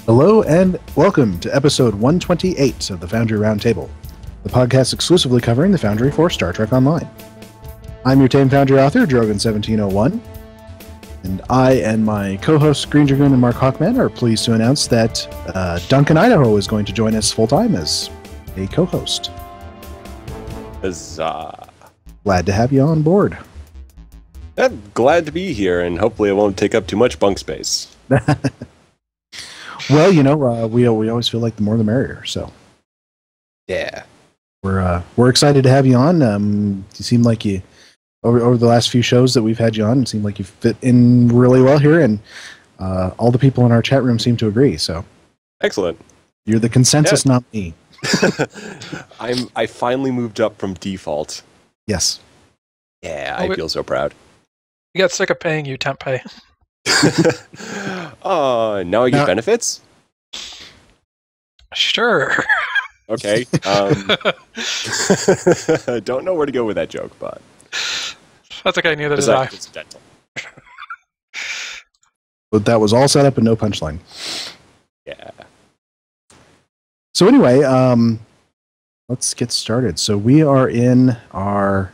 Hello and welcome to episode 128 of the Foundry Roundtable, the podcast exclusively covering the Foundry for Star Trek Online. I'm your tame Foundry author, Dragoon1701, and I and my co-hosts Greendragoon and Markhawkman are pleased to announce that DuncanIdaho is going to join us full-time as a co-host. Huzzah. Glad to have you on board. I'm glad to be here, and hopefully it won't take up too much bunk space. Well, you know, we always feel like the more the merrier, so. Yeah. We're excited to have you on. You seem like you, over the last few shows that we've had you on, it seemed like you fit in really well here, and all the people in our chat room seem to agree, so. Excellent. You're the consensus nominee. I finally moved up from default. Yes. Yeah, I feel so proud. We got sick of paying you temp pay. Now I get benefits? Sure. Okay. I don't know where to go with that joke, but... That's okay, neither did I. Incidental. But that was all set up and no punchline. Yeah. So anyway, let's get started. So we are in our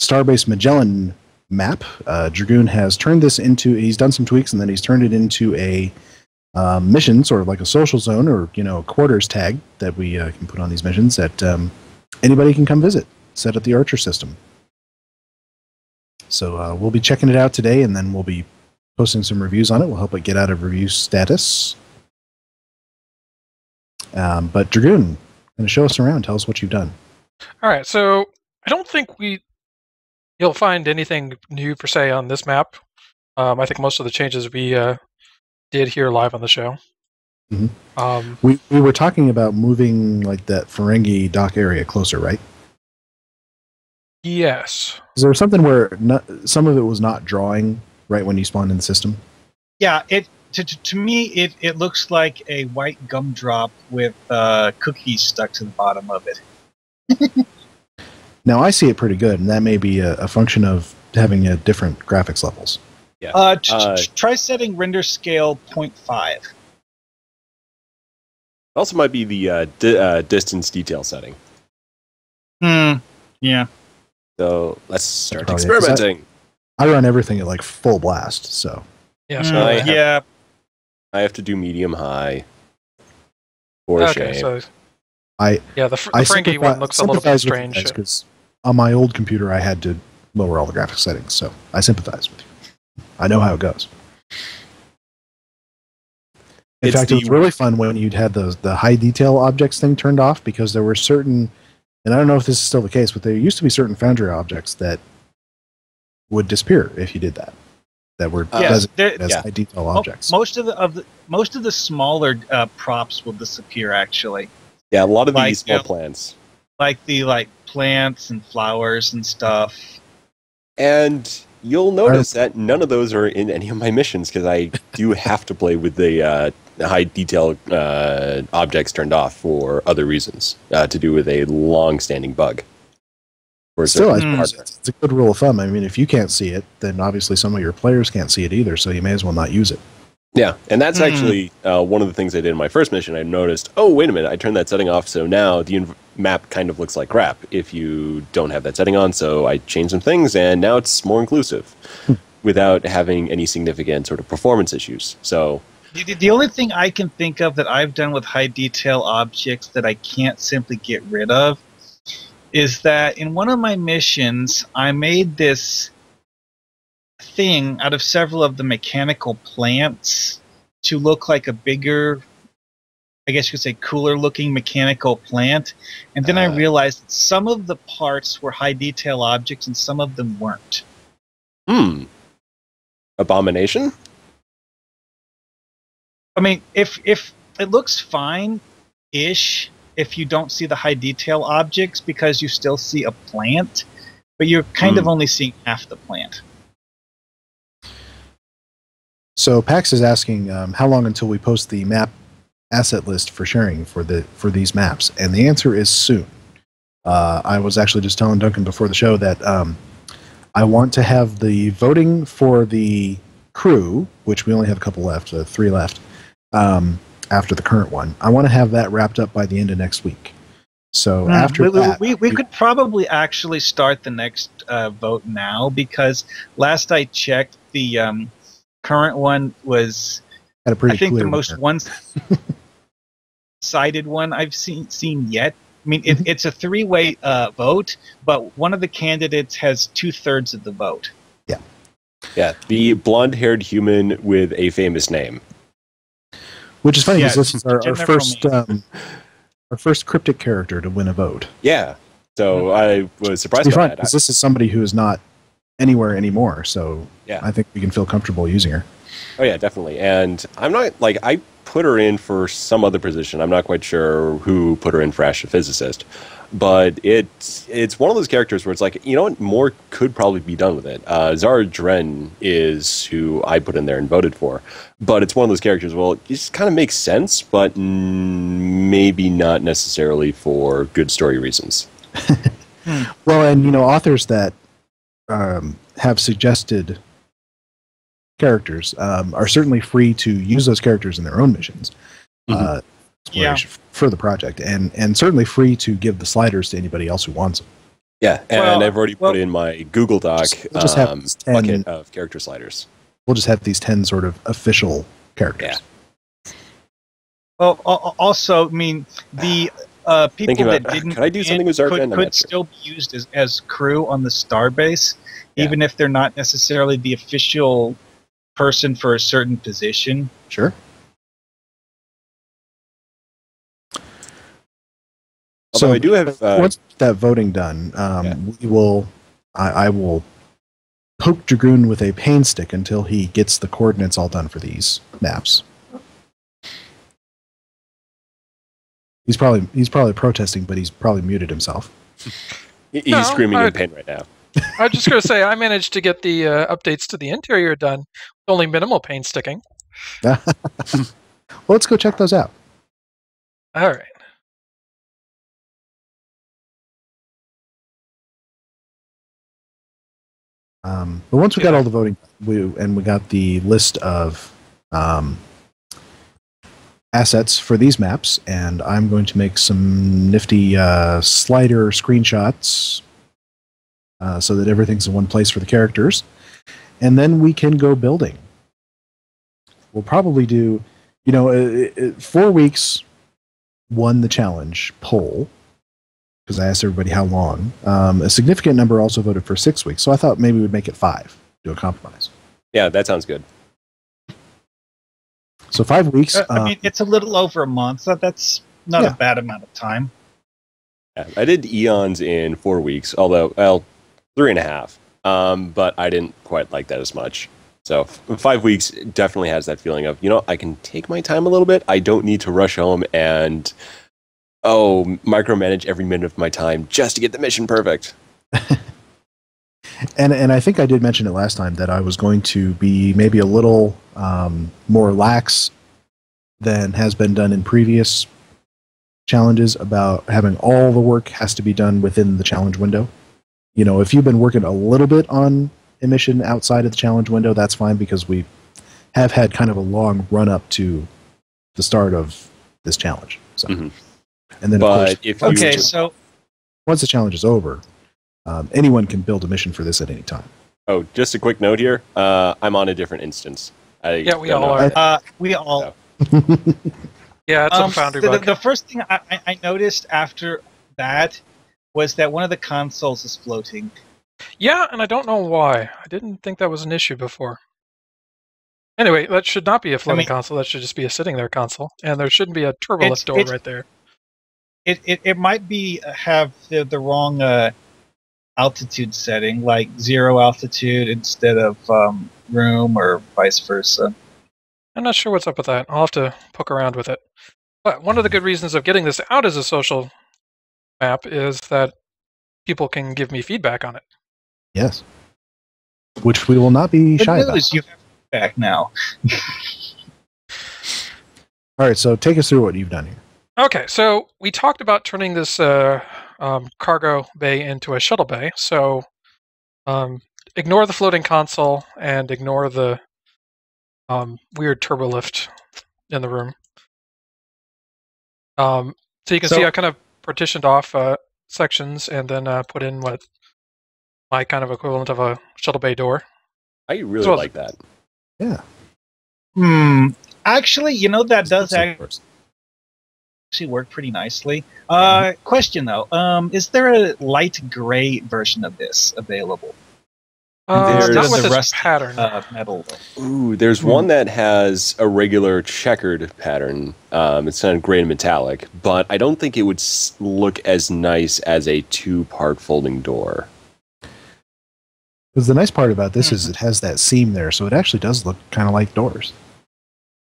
Starbase Magellan map. Dragoon has turned this into, he's done some tweaks, and then he's turned it into a mission, sort of like a social zone, or, you know, a quarters tag that we can put on these missions that anybody can come visit, set at the Archer system. So we'll be checking it out today, and then we'll be posting some reviews on it. We'll help it get out of review status. But Dragoon, going to show us around. Tell us what you've done. All right, so I don't think you'll find anything new per se on this map. I think most of the changes we did here live on the show. Mm-hmm. We were talking about moving like that Ferengi dock area closer, right? Yes. Is there something where some of it was not drawing right when you spawned in the system? Yeah, to me it looks like a white gumdrop with cookies stuck to the bottom of it. Now I see it pretty good, and that may be a function of having different graphics levels. Yeah. Try setting render scale 0.5. Also might be the distance detail setting. Yeah. So let's start Probably experimenting. I run everything at like full blast, so. Yeah. So I have to do medium high. For shame. So the Ferengi one looks a little bit strange. Because on my old computer, I had to lower all the graphics settings, so I sympathize with you. I know how it goes. In fact, it was really fun when you'd had the high detail objects thing turned off, because there were certain, and I don't know if this is still the case, but there used to be certain Foundry objects that would disappear if you did that. That were designated as high detail objects. Most of the smaller props will disappear, actually. Yeah, a lot of these small plants. Like the plants and flowers and stuff. And you'll notice that none of those are in any of my missions, because I do have to play with the high detail objects turned off for other reasons, to do with a long-standing bug. Still, it's a good rule of thumb. I mean, if you can't see it, then obviously some of your players can't see it either, so you may as well not use it. Yeah, and that's actually one of the things I did in my first mission. I noticed, oh, wait a minute, I turned that setting off, so now the map kind of looks like crap if you don't have that setting on, so I changed some things, and now it's more inclusive without having any significant sort of performance issues. So the only thing I can think of that I've done with high detail objects that I can't simply get rid of is that in one of my missions, I made this thing out of several of the mechanical plants to look like a bigger, I guess you could say cooler looking mechanical plant, and then I realized that some of the parts were high detail objects and some of them weren't. Abomination? I mean, if it looks fine-ish if you don't see the high detail objects, because you still see a plant, but you're kind of only seeing half the plant. So Pax is asking how long until we post the map asset list for sharing for these maps, and the answer is soon. I was actually just telling Duncan before the show that I want to have the voting for the crew, which we only have a couple left, 3 left, after the current one. I want to have that wrapped up by the end of next week. So after that... We could probably actually start the next vote now, because last I checked, the current one was, had a pretty I think, clear the most winner. one-sided one I've seen yet. I mean, it's a three-way vote, but one of the candidates has 2/3 of the vote. Yeah, the blonde-haired human with a famous name. Which is funny, because Yeah, this is our first cryptic character to win a vote. Yeah, so I was surprised by that. Because this is somebody who is not anywhere anymore, so Yeah. I think we can feel comfortable using her. Oh yeah, definitely. And I'm not I put her in for some other position. I'm not quite sure who put her in for astrophysicist, but it's one of those characters where it's like, you know what, more could probably be done with it. Zara Dren is who I put in there and voted for, but it's one of those characters. Well, it just kind of makes sense, but maybe not necessarily for good story reasons. Well, and authors that have suggested characters are certainly free to use those characters in their own missions for the project, and certainly free to give the sliders to anybody else who wants them. Yeah, and I've already put in my Google Doc we'll just have 10, bucket of character sliders. We'll just have these 10 sort of official characters. Yeah. Well, also, I mean, the people that didn't could I do something with Zartan? could still be used as crew on the Starbase, even if they're not necessarily the official person for a certain position. Sure. Although I do have once that voting done, I will poke Dragoon with a pain stick until he gets the coordinates all done for these maps. He's probably protesting, but he's probably muted himself. He's screaming in pain right now. I was just going to say, I managed to get the updates to the interior done with only minimal pain sticking. Well, let's go check those out. All right. But once we got all the voting, we got the list of assets for these maps, and I'm going to make some nifty slider screenshots so that everything's in one place for the characters, and then we can go building. We'll probably do, 4 weeks won the challenge poll, because I asked everybody how long. A significant number also voted for 6 weeks, so I thought maybe we'd make it 5, do a compromise. Yeah, that sounds good. So 5 weeks. I mean, it's a little over a month, so that's not a bad amount of time. Yeah, I did Eons in 4 weeks, although, 3.5. But I didn't quite like that as much. So 5 weeks definitely has that feeling of, I can take my time a little bit. I don't need to rush home and micromanage every minute of my time just to get the mission perfect. And I think I did mention it last time that I was going to be maybe a little more lax than has been done in previous challenges about having all the work has to be done within the challenge window. If you've been working a little bit on a mission outside of the challenge window, that's fine, because we have had kind of a long run up to the start of this challenge. So. Mm-hmm. And then, so once the challenge is over, anyone can build a mission for this at any time. Oh, just a quick note here. I'm on a different instance. We all are. We all. Yeah, it's a Foundry bug. The first thing I noticed after that was that one of the consoles is floating. Yeah, and I don't know why. I didn't think that was an issue before. Anyway, that should not be a floating console. That should just be a sitting there console. And there shouldn't be a turbolift door right there. It might be have the wrong altitude setting, like 0 altitude instead of room, or vice versa. I'm not sure what's up with that. I'll have to poke around with it. But one of the good reasons of getting this out as a social map is that people can give me feedback on it. Yes. Which we will not be shy about. You have feedback now. All right, so take us through what you've done here. Okay, so we talked about turning this cargo bay into a shuttle bay. So ignore the floating console and ignore the weird turbolift in the room. So you can see I kind of partitioned off sections and then put in what my kind of equivalent of a shuttle bay door. I really like that. Yeah. Actually, that does actually work pretty nicely. Question though, is there a light gray version of this available? Not with this pattern. Metal. Ooh, there's one that has a regular checkered pattern. It's kind of gray and metallic, but I don't think it would look as nice as a 2-part folding door. Because the nice part about this is it has that seam there, so it actually does look kind of like doors.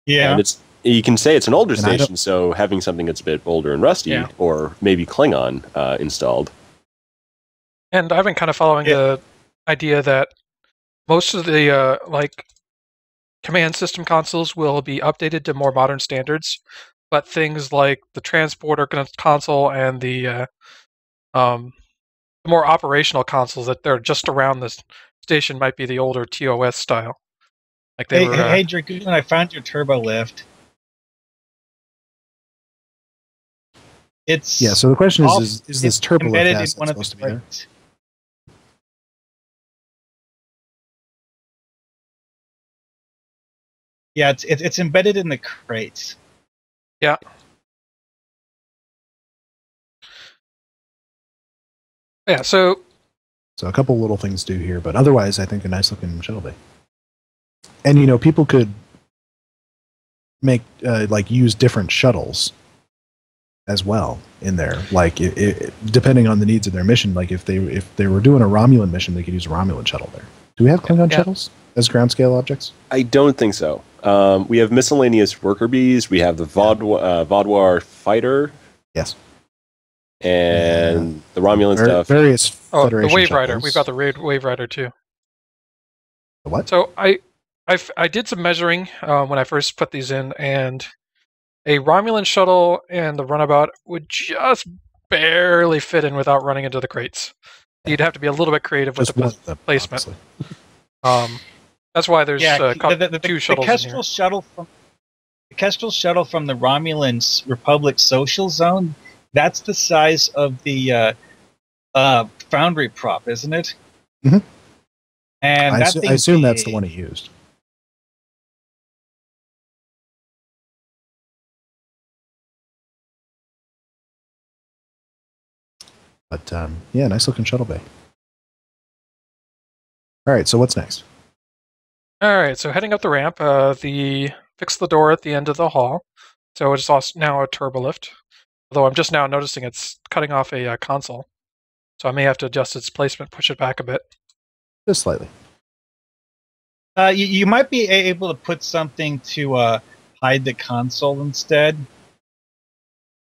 Yeah. And you can say it's an older station, so having something that's a bit older and rusty, or maybe Klingon installed. And I've been kind of following the idea that most of the command system consoles will be updated to more modern standards, but things like the transporter console and the more operational consoles that they're just around the station might be the older TOS style. Like hey, Dragoon, I found your turbo lift. So the question is this turbo lift asset supposed to be there? Yeah, it's embedded in the crates. Yeah. Yeah, so a couple little things to do here, but otherwise I think a nice looking shuttle bay. And people could make use different shuttles as well in there. Like depending on the needs of their mission, like if they were doing a Romulan mission, they could use a Romulan shuttle there. Do we have Klingon shuttles as ground scale objects? I don't think so. We have miscellaneous worker bees. We have the Vaudouar fighter. Yes. And the Romulan stuff. Various Federation the Wave shuttles. Rider. We've got the Wave Rider too. The what? So I did some measuring when I first put these in, and a Romulan shuttle and the runabout would just barely fit in without running into the crates. You'd have to be a little bit creative with the placement. That's why there's two shuttles in here. The Kestrel shuttle from the Romulan Republic Social Zone, that's the size of the Foundry prop, isn't it? Mm-hmm. And I assume that's the one he used. But nice looking shuttle bay. All right, so what's next? All right, so heading up the ramp, fix the door at the end of the hall. So it's also now a turbo lift. Although I'm just now noticing it's cutting off a console. So I may have to adjust its placement, push it back a bit. Just slightly. You might be able to put something to hide the console instead.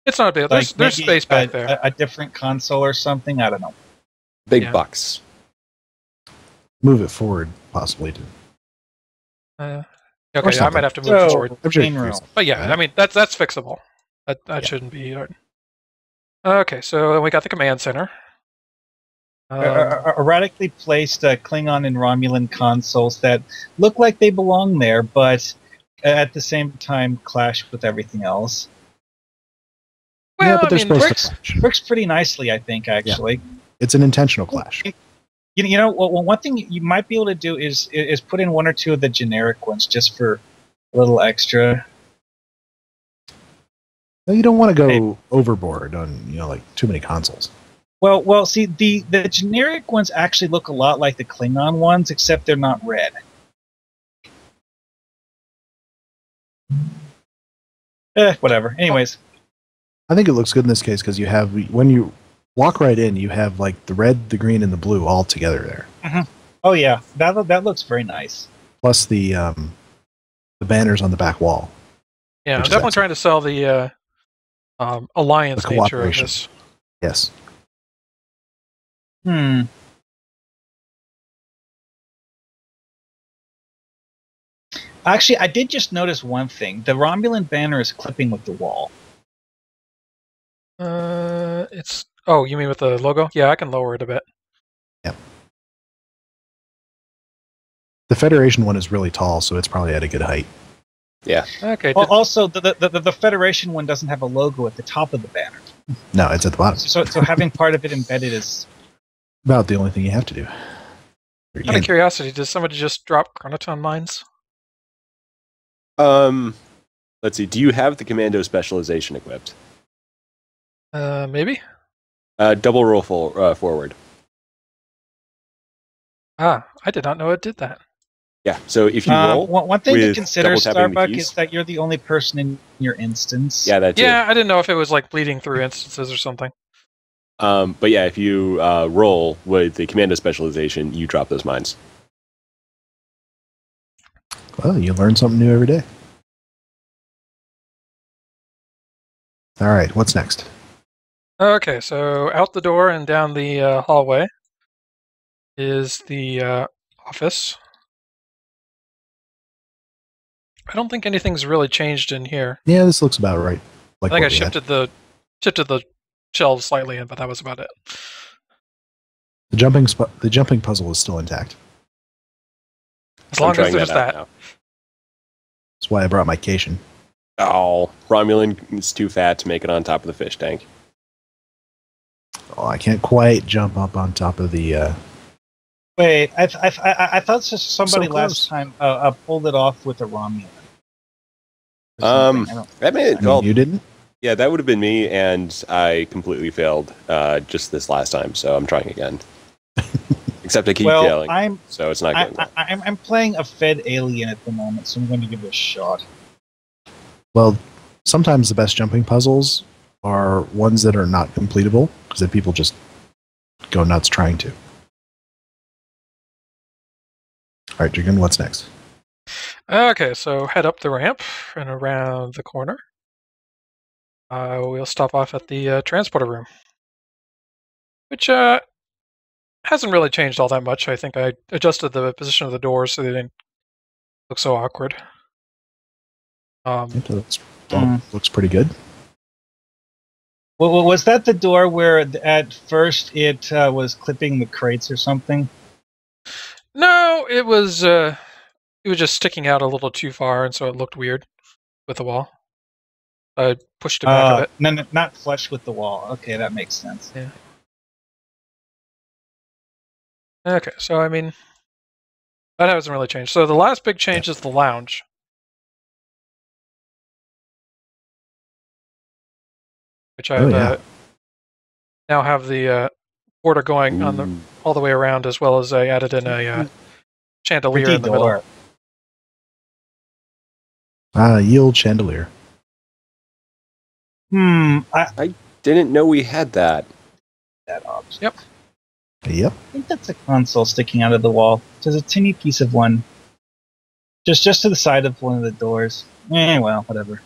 It's not big. There's space back there. A different console or something. I don't know. Big bucks. Move it forward, possibly. Okay, I might have to move it forward. But yeah, I mean that's fixable. That shouldn't be hard. Okay, so we got the command center. Erratically placed Klingon and Romulan consoles that look like they belong there, but at the same time clash with everything else. Well, but they're supposed to clash. Works pretty nicely, I think, actually. Yeah. It's an intentional clash. One thing you might be able to do is put in one or two of the generic ones just for a little extra. Well, you don't want to go overboard on like too many consoles. Well, see, the generic ones actually look a lot like the Klingon ones, except they're not red. Whatever. Anyways. I think it looks good in this case because you have, when you walk right in, you have like the red, the green, and the blue all together there. Mm-hmm. Oh yeah, that looks very nice. Plus the banners on the back wall. Yeah, I'm definitely trying to sell the alliance nature of this. Yes. Actually, I did just notice one thing. The Romulan banner is clipping with the wall. You mean with the logo? Yeah, I can lower it a bit. Yep. The Federation one is really tall, so it's probably at a good height. Yeah. Okay. Also, the Federation one doesn't have a logo at the top of the banner. No, it's at the bottom. So having part of it embedded is About the only thing you have to do. Out of curiosity, does somebody just drop chronoton mines? Let's see. Do you have the commando specialization equipped? Maybe. Double roll forward. Ah, I did not know it did that. Yeah. So if you roll, one thing to with consider, double tapping the Starbuck, keys- is that you're the only person in your instance. yeah, that too. Yeah, I didn't know if it was like bleeding through instances or something. But yeah, if you roll with the commando specialization, you drop those mines. Well, you learn something new every day. All right, what's next? Okay, so out the door and down the hallway is the office. I don't think anything's really changed in here. Yeah, this looks about right. Like I think I what we had. shifted the shelves slightly in, but that was about it. The jumping puzzle is still intact. As long as trying there's out that. now. That's why I brought my Cation. Oh, Romulan is too fat to make it on top of the fish tank. Oh, I can't quite jump up on top of the. Wait, I thought somebody So last close. time pulled it off with a Romulan. Or something. I don't- That made I mean, you didn't? yeah, that would have been me, and I completely failed just this last time, so I'm trying again. Except I keep well, failing, I'm so it's not going well. I'm playing a Fed alien at the moment, so I'm going to give it a shot. Well, sometimes the best jumping puzzles are ones that are not completable, because then people just go nuts trying to. All right, Dragoon, what's next? Okay, so head up the ramp and around the corner. We'll stop off at the transporter room, which hasn't really changed all that much. I think I adjusted the position of the doors so they didn't look so awkward. Looks pretty good. Well, was that the door where at first it was clipping the crates or something? No, it was just sticking out a little too far, and so it looked weird with the wall. I pushed it back a bit. No, not flush with the wall. Okay, that makes sense. Yeah. Okay, so I mean, that hasn't really changed. So the last big change is the lounge. Which I now have the border going on all the way around, as well as I added in a chandelier in the middle. Yield chandelier. I Didn't know we had that. that option. Yep. Yep. I think that's a console sticking out of the wall. There's a teeny piece of one, just to the side of one of the doors. Well, whatever.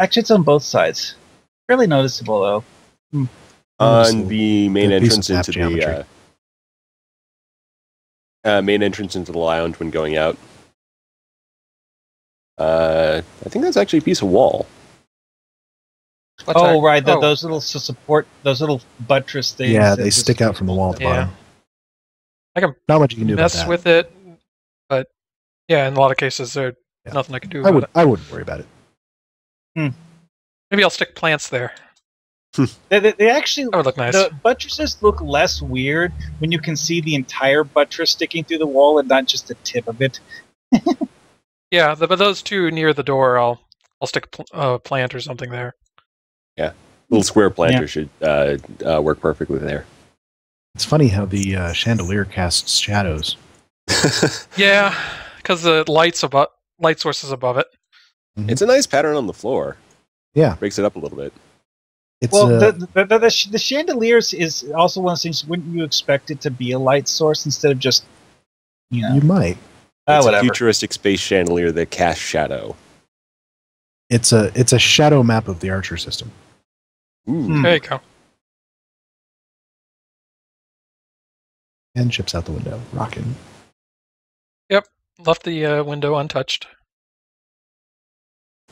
Actually, it's on both sides. Fairly noticeable, though. On the main Good piece entrance of map into geometry. the main entrance into the lounge when going out. I think that's actually a piece of wall. Right. Those little support, those little buttress things. Yeah, that they just- stick out from the wall at the Yeah. bottom. I can Not much you can do about mess that. with it, but yeah, in a lot of cases, there's Yeah. nothing I can do about it. I wouldn't worry about it. Maybe I'll stick plants there. They actually That would look nice. The buttresses look less weird when you can see the entire buttress sticking through the wall and not just the tip of it. Yeah, but those two near the door, I'll stick a plant or something there. Little square planter should work perfectly there. It's funny how the chandelier casts shadows. Yeah, because the light source is above it. It's a nice pattern on the floor. Yeah. Breaks it up a little bit. It's Well, the chandeliers is also one of those things. Wouldn't you expect it to be a light source instead of just, you might. It's a whatever. futuristic space chandelier that casts shadow. It's a shadow map of the Archer system. Ooh. There you go. And chips out the window. Rockin'. Left the window untouched.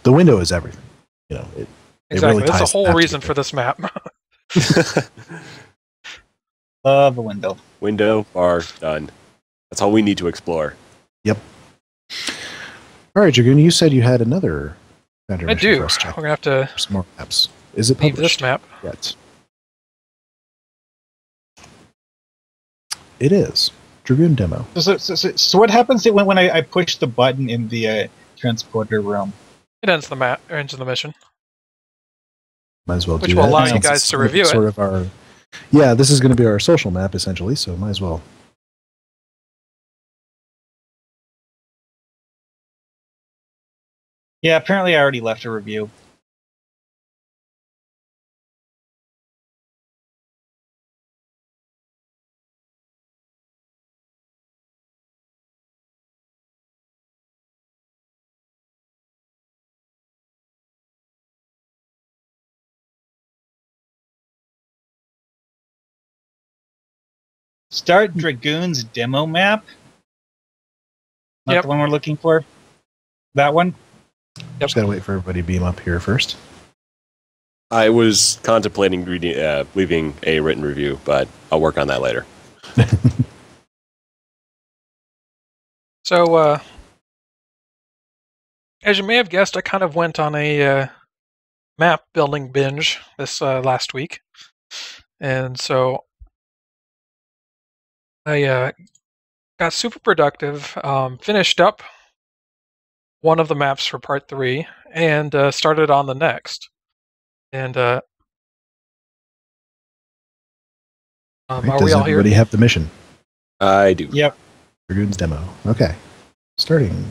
The window is everything. You know, it Exactly. really That's ties the whole the map reason together. for this map. Love a window. Window, bar, done. That's all we need to explore. Yep. All right, Dragoon, you said you had another Foundry I mission do. for us to check. We're going to have to Some more maps. Is it leave published this map. yet? It is. Dragoon demo. So what happens when I push the button in the transporter room? It ends the map, or ends the mission. Might as well Which do will that. allow you since guys it's to review it. Sort of our, yeah, this is going to be our social map, essentially, so might as well. Yeah, apparently I already left a review. Start Dragoon's demo map. Not Yep. the one we're looking for. That one. Just got to wait for everybody to beam up here first. I was contemplating leaving a written review, but I'll work on that later. So, as you may have guessed, I kind of went on a map building binge this last week. And so I got super productive, finished up one of the maps for part 3, and started on the next. And Right, are does we all here? everybody have the mission? I do. Yep. Dragoon's demo. Okay. Starting.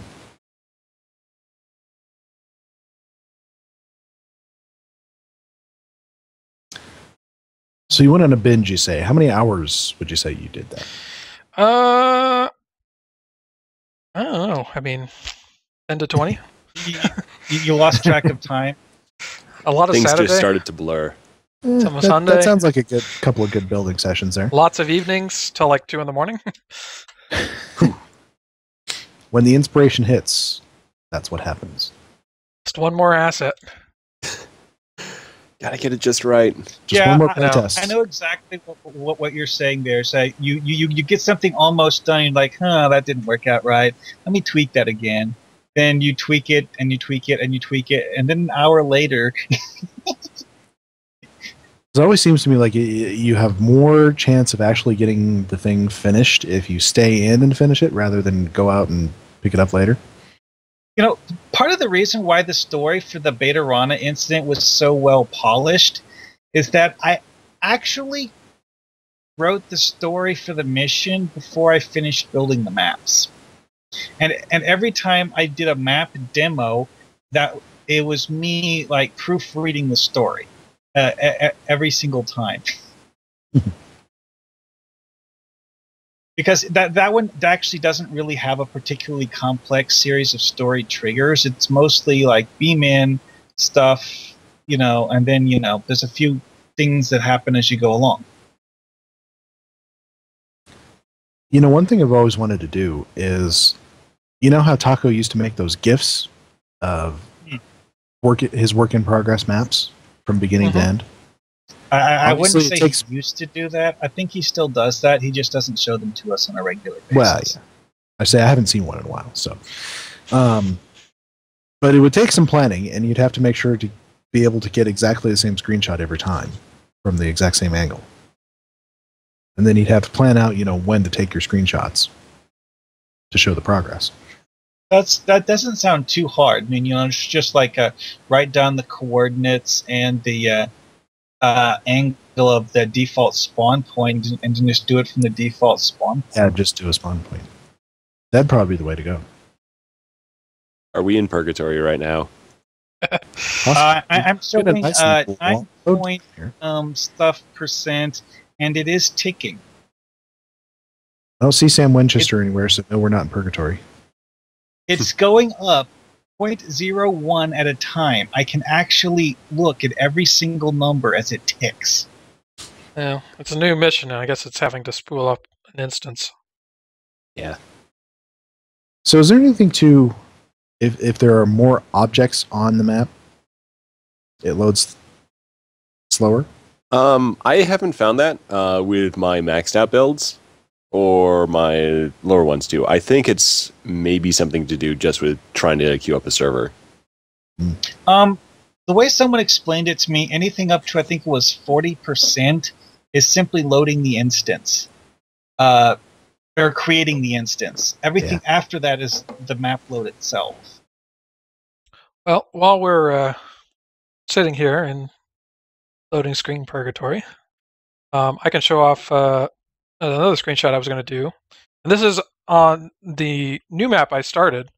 So you went on a binge, you say. How many hours would you say you did that? I don't know. I mean, 10 to 20. You lost track of time. A lot of Things Saturday. just started to blur. Some that Sunday. sounds like a couple of good building sessions there. Lots of evenings till like 2 in the morning. When the inspiration hits, that's what happens. Just one more asset. Gotta get it just right. Just one more I know. playtest. I know exactly what you're saying there. So you get something almost done. You're like, that didn't work out right. Let me tweak that again. Then you tweak it and you tweak it and you tweak it, and then an hour later. It always seems to me like you have more chance of actually getting the thing finished if you stay in and finish it rather than go out and pick it up later. You know, part of the reason why the story for the Beta Rana incident was so well polished is that I actually wrote the story for the mission before I finished building the maps. And every time I did a map demo, that it was me like proofreading the story every single time. Because that one actually doesn't really have a particularly complex series of story triggers. It's mostly like beam in stuff, and then there's a few things that happen as you go along. One thing I've always wanted to do is, how Taco used to make those GIFs of his work in progress maps from beginning to end? I wouldn't Obviously, say he used to do that. I think he still does that. He just doesn't show them to us on a regular basis. Well, yeah. I say I haven't seen one in a while, so. But it would take some planning, and you'd have to make sure to be able to get exactly the same screenshot every time from the exact same angle. And then you'd have to plan out, when to take your screenshots to show the progress. That doesn't sound too hard. I mean, it's just like write down the coordinates and the angle of the default spawn point, and then just do it from the default spawn point. Yeah, just do a spawn point. That'd probably be the way to go. Are we in purgatory right now? I'm showing Get a nice and 9 cool point here. stuff percent, and it is ticking. I don't see Sam Winchester anywhere, so no, we're not in purgatory. It's going up 0.01 at a time. I can actually look at every single number as it ticks. Yeah, it's a new mission, and I guess it's having to spool up an instance. Yeah. So is there anything to, if there are more objects on the map, it loads slower? I haven't found that with my maxed out builds or my lower ones too. I think it's maybe something to do just with trying to queue up a server. The way someone explained it to me, anything up to I think it was 40% is simply loading the instance, or creating the instance. Everything after that is the map load itself. Well, while we're sitting here in loading screen purgatory, I can show off another screenshot I was going to do. And this is on the new map I started.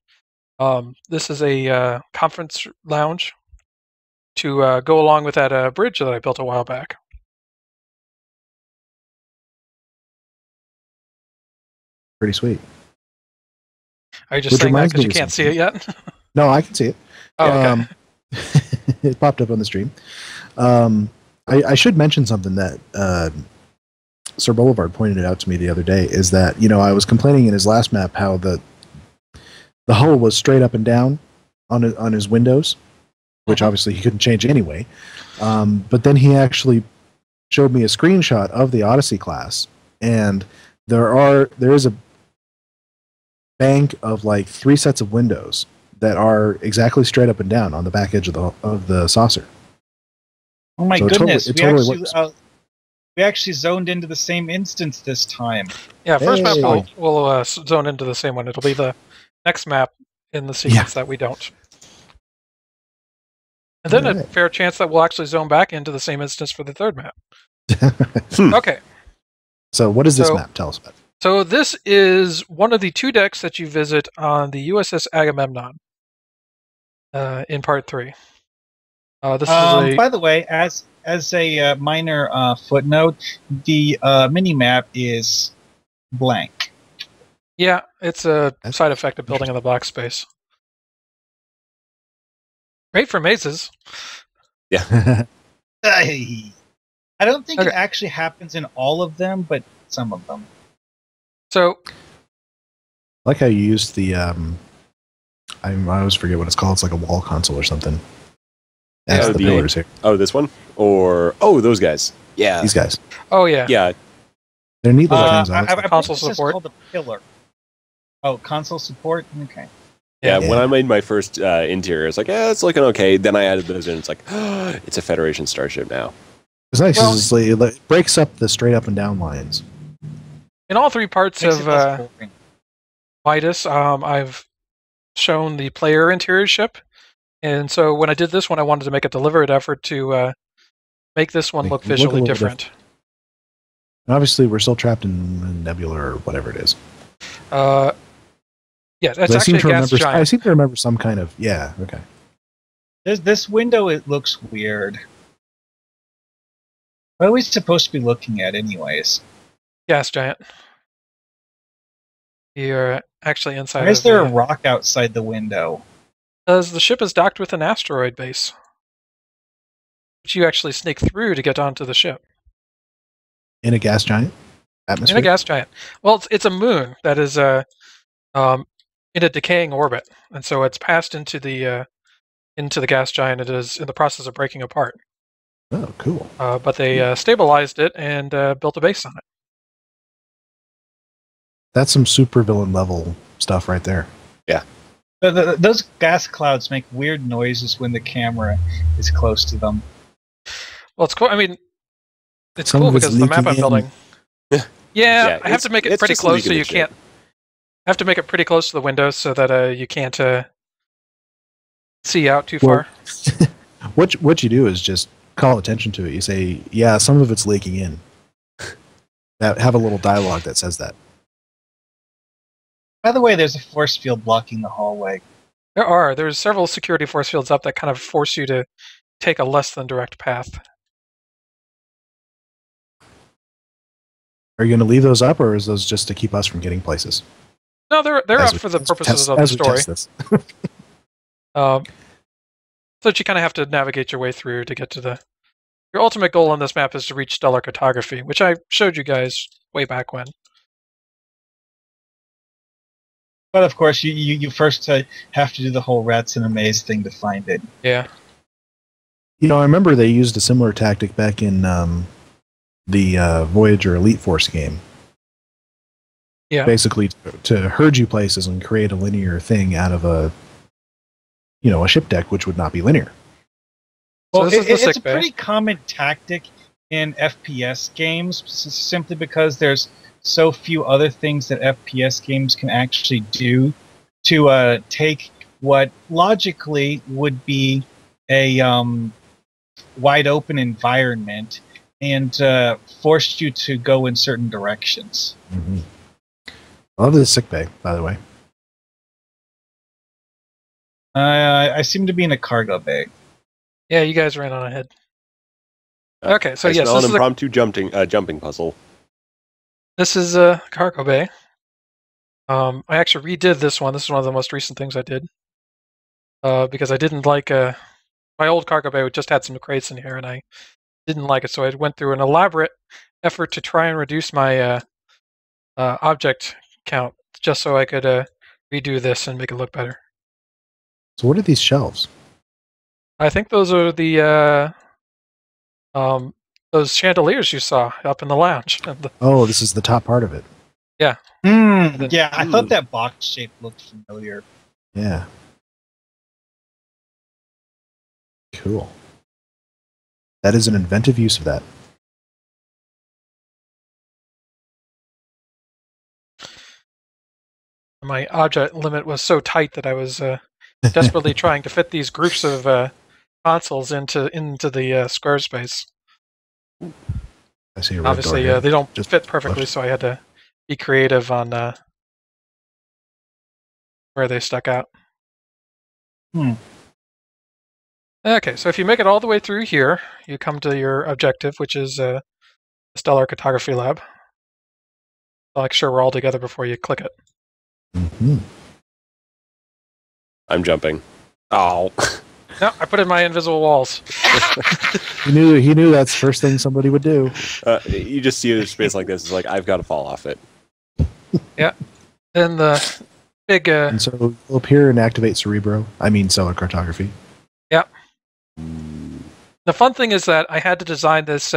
This is a conference lounge to go along with that bridge that I built a while back. Pretty sweet. Are you just saying that because you can't see it yet? No, I can see it. Oh, okay. It popped up on the stream. I should mention something that Sir Boulevard pointed out to me the other day, is that, I was complaining in his last map how the hull was straight up and down on his windows, which obviously he couldn't change anyway. But then he actually showed me a screenshot of the Odyssey class, and there is a bank of like 3 sets of windows that are exactly straight up and down on the back edge of the saucer. Oh my goodness! We actually zoned into the same instance this time. Yeah, first map we'll zone into the same one. It'll be the next map in the sequence that we don't. And then a fair chance that we'll actually zone back into the same instance for the third map. Okay. So what is this map? Tell us about it. So this is one of the 2 decks that you visit on the USS Agamemnon in Part 3. This is by the way, as a minor footnote, the mini-map is blank. Yeah, it's a side effect of building in the black space. Great for mazes. Yeah. I don't think it actually happens in all of them, but some of them. So, I like how you used the I always forget what it's called. It's like a wall console or something. That's the pillars here. Oh, this one? Or those guys. Yeah. These guys. Oh yeah. Yeah. They're neat little things. Console support. Called the pillar. Oh, console support? Okay. Yeah, when I made my first interior, it's like, it's looking okay. Then I added those in. It's like, it's a Federation starship now. It's nice because it breaks up the straight up and down lines. In all 3 parts of MIDAS, I've shown the player interior ship. And so when I did this one, I wanted to make a deliberate effort to make this one look visually different. And obviously, we're still trapped in Nebula or whatever it is. Yeah, it's actually a gas giant. I seem to remember some kind of... Yeah, okay. This window, it looks weird. What are we supposed to be looking at anyways? Gas giant. You're actually inside. Why is there a rock outside the window? Because the ship is docked with an asteroid base, which you actually sneak through to get onto the ship. In a gas giant atmosphere? In a gas giant. Well, it's a moon that is in a decaying orbit, and so it's passed into the gas giant. It is in the process of breaking apart. Oh, cool. But they stabilized it and built a base on it. That's some supervillain level stuff right there. Yeah. Those gas clouds make weird noises when the camera is close to them. Well, it's cool. I mean, it's cool because of the map I'm building. Yeah, I have to make it pretty close so you can't... I have to make it pretty close to the window so that you can't see out too far. What you do is just call attention to it. You say, yeah, some of it's leaking in. Have a little dialogue that says that. By the way, there's a force field blocking the hallway. There's several security force fields up that kind of force you to take a less than direct path. Are you going to leave those up, or is those just to keep us from getting places? No, they're up for the purposes of the story. So that you kind of have to navigate your way through to get to the... Your ultimate goal on this map is to reach stellar cartography, which I showed you guys way back when. But of course, you first have to do the whole rats in a maze thing to find it. Yeah. You know, I remember they used a similar tactic back in the Voyager Elite Force game. Yeah. Basically, to herd you places and create a linear thing out of a ship deck, which would not be linear. Well, So it's a pretty common tactic in FPS games, simply because there's so few other things that FPS games can actually do to take what logically would be a wide open environment and force you to go in certain directions. Mm-hmm. I love this sickbay, by the way. I seem to be in a cargo bay. Yeah, you guys ran on ahead. Okay, so I yes, smell this an is impromptu jumping puzzle. This is a cargo bay. I actually redid this one. This is one of the most recent things I did. Because I didn't like my old cargo bay just had some crates in here, and I didn't like it, so I went through an elaborate effort to try and reduce my object count, just so I could redo this and make it look better. So what are these shelves? I think those are the those chandeliers you saw up in the lounge. Oh, this is the top part of it. Yeah. Yeah, I thought that box shape looked familiar. Yeah. Cool. That is an inventive use of that. My object limit was so tight that I was desperately trying to fit these groups of consoles into the square space. I see a red Obviously, door here. they don't Just fit perfectly, left. so I had to be creative on where they stuck out. Okay, so if you make it all the way through here, you come to your objective, which is the Stellar Cartography Lab. I'll make sure we're all together before you click it. Mm-hmm. I'm jumping. Oh. No, I put in my invisible walls. He knew that's the first thing somebody would do. You just see a space like this. It's like, I've got to fall off it. Yeah. Then the big... And so we'll appear and activate Cerebro. I mean Stellar Cartography. Yeah. The fun thing is that I had to design this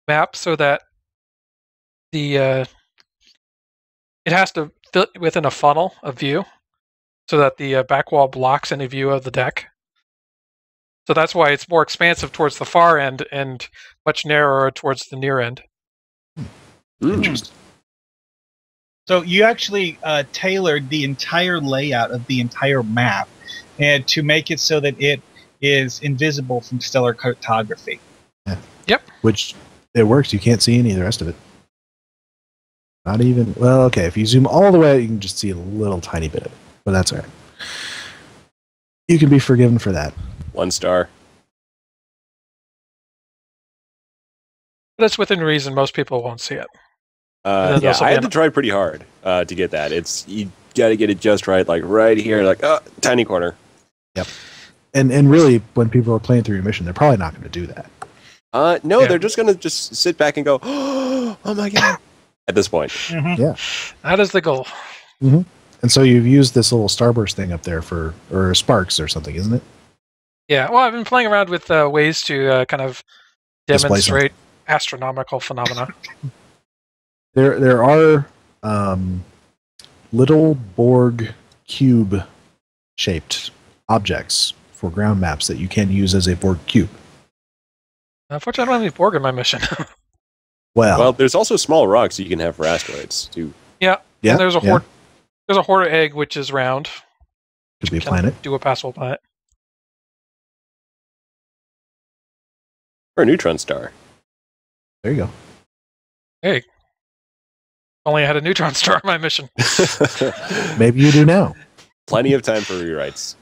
map so that it has to fit within a funnel of view, so that the back wall blocks any view of the deck. So that's why it's more expansive towards the far end and much narrower towards the near end. Interesting. So you actually tailored the entire layout of the entire map and to make it so that it is invisible from stellar cartography. Yeah. Yep. Which, it works. You can't see any of the rest of it. Not even... Well, okay. If you zoom all the way out, you can just see a little tiny bit of it. But that's all right. You can be forgiven for that. 1 star. But it's within reason. Most people won't see it. Yeah, I had to try pretty hard to get that. You got to get it just right, like right here, like tiny corner. Yep. And really, when people are playing through your mission, they're probably not going to do that. No, They're just going to just sit back and go, oh my god, at this point. Mm-hmm. Yeah. That is the goal. Mm-hmm. And so you've used this little starburst thing up there or sparks or something, isn't it? Yeah, well, I've been playing around with ways to kind of demonstrate astronomical phenomena. There are little Borg cube shaped objects for ground maps that you can use as a Borg cube. Unfortunately, I don't have any Borg in my mission. Well, there's also small rocks you can have for asteroids too. Yeah. Yeah. And there's a Horta egg which is round. Could be a planet. Do a passable planet. Or a neutron star. There you go. Hey. Only I had a neutron star on my mission. Maybe you do now. Plenty of time for rewrites.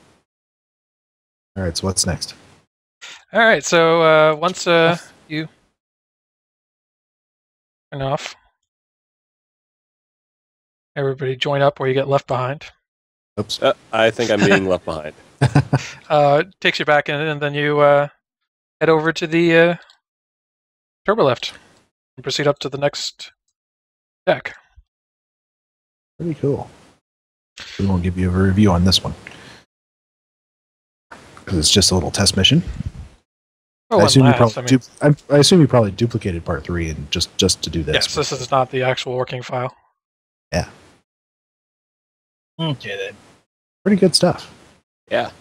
All right, so what's next? All right, so once you turn off, everybody join up or you get left behind. Oops. I think I'm being left behind. Takes you back in, and then you head over to the turbo lift and proceed up to the next deck. Pretty cool. We won't give you a review on this one because it's just a little test mission. Oh, I assume, I I assume you probably duplicated part 3 and just to do this. Yes, this is not the actual working file. Yeah. Okay, then. Pretty good stuff. Yeah.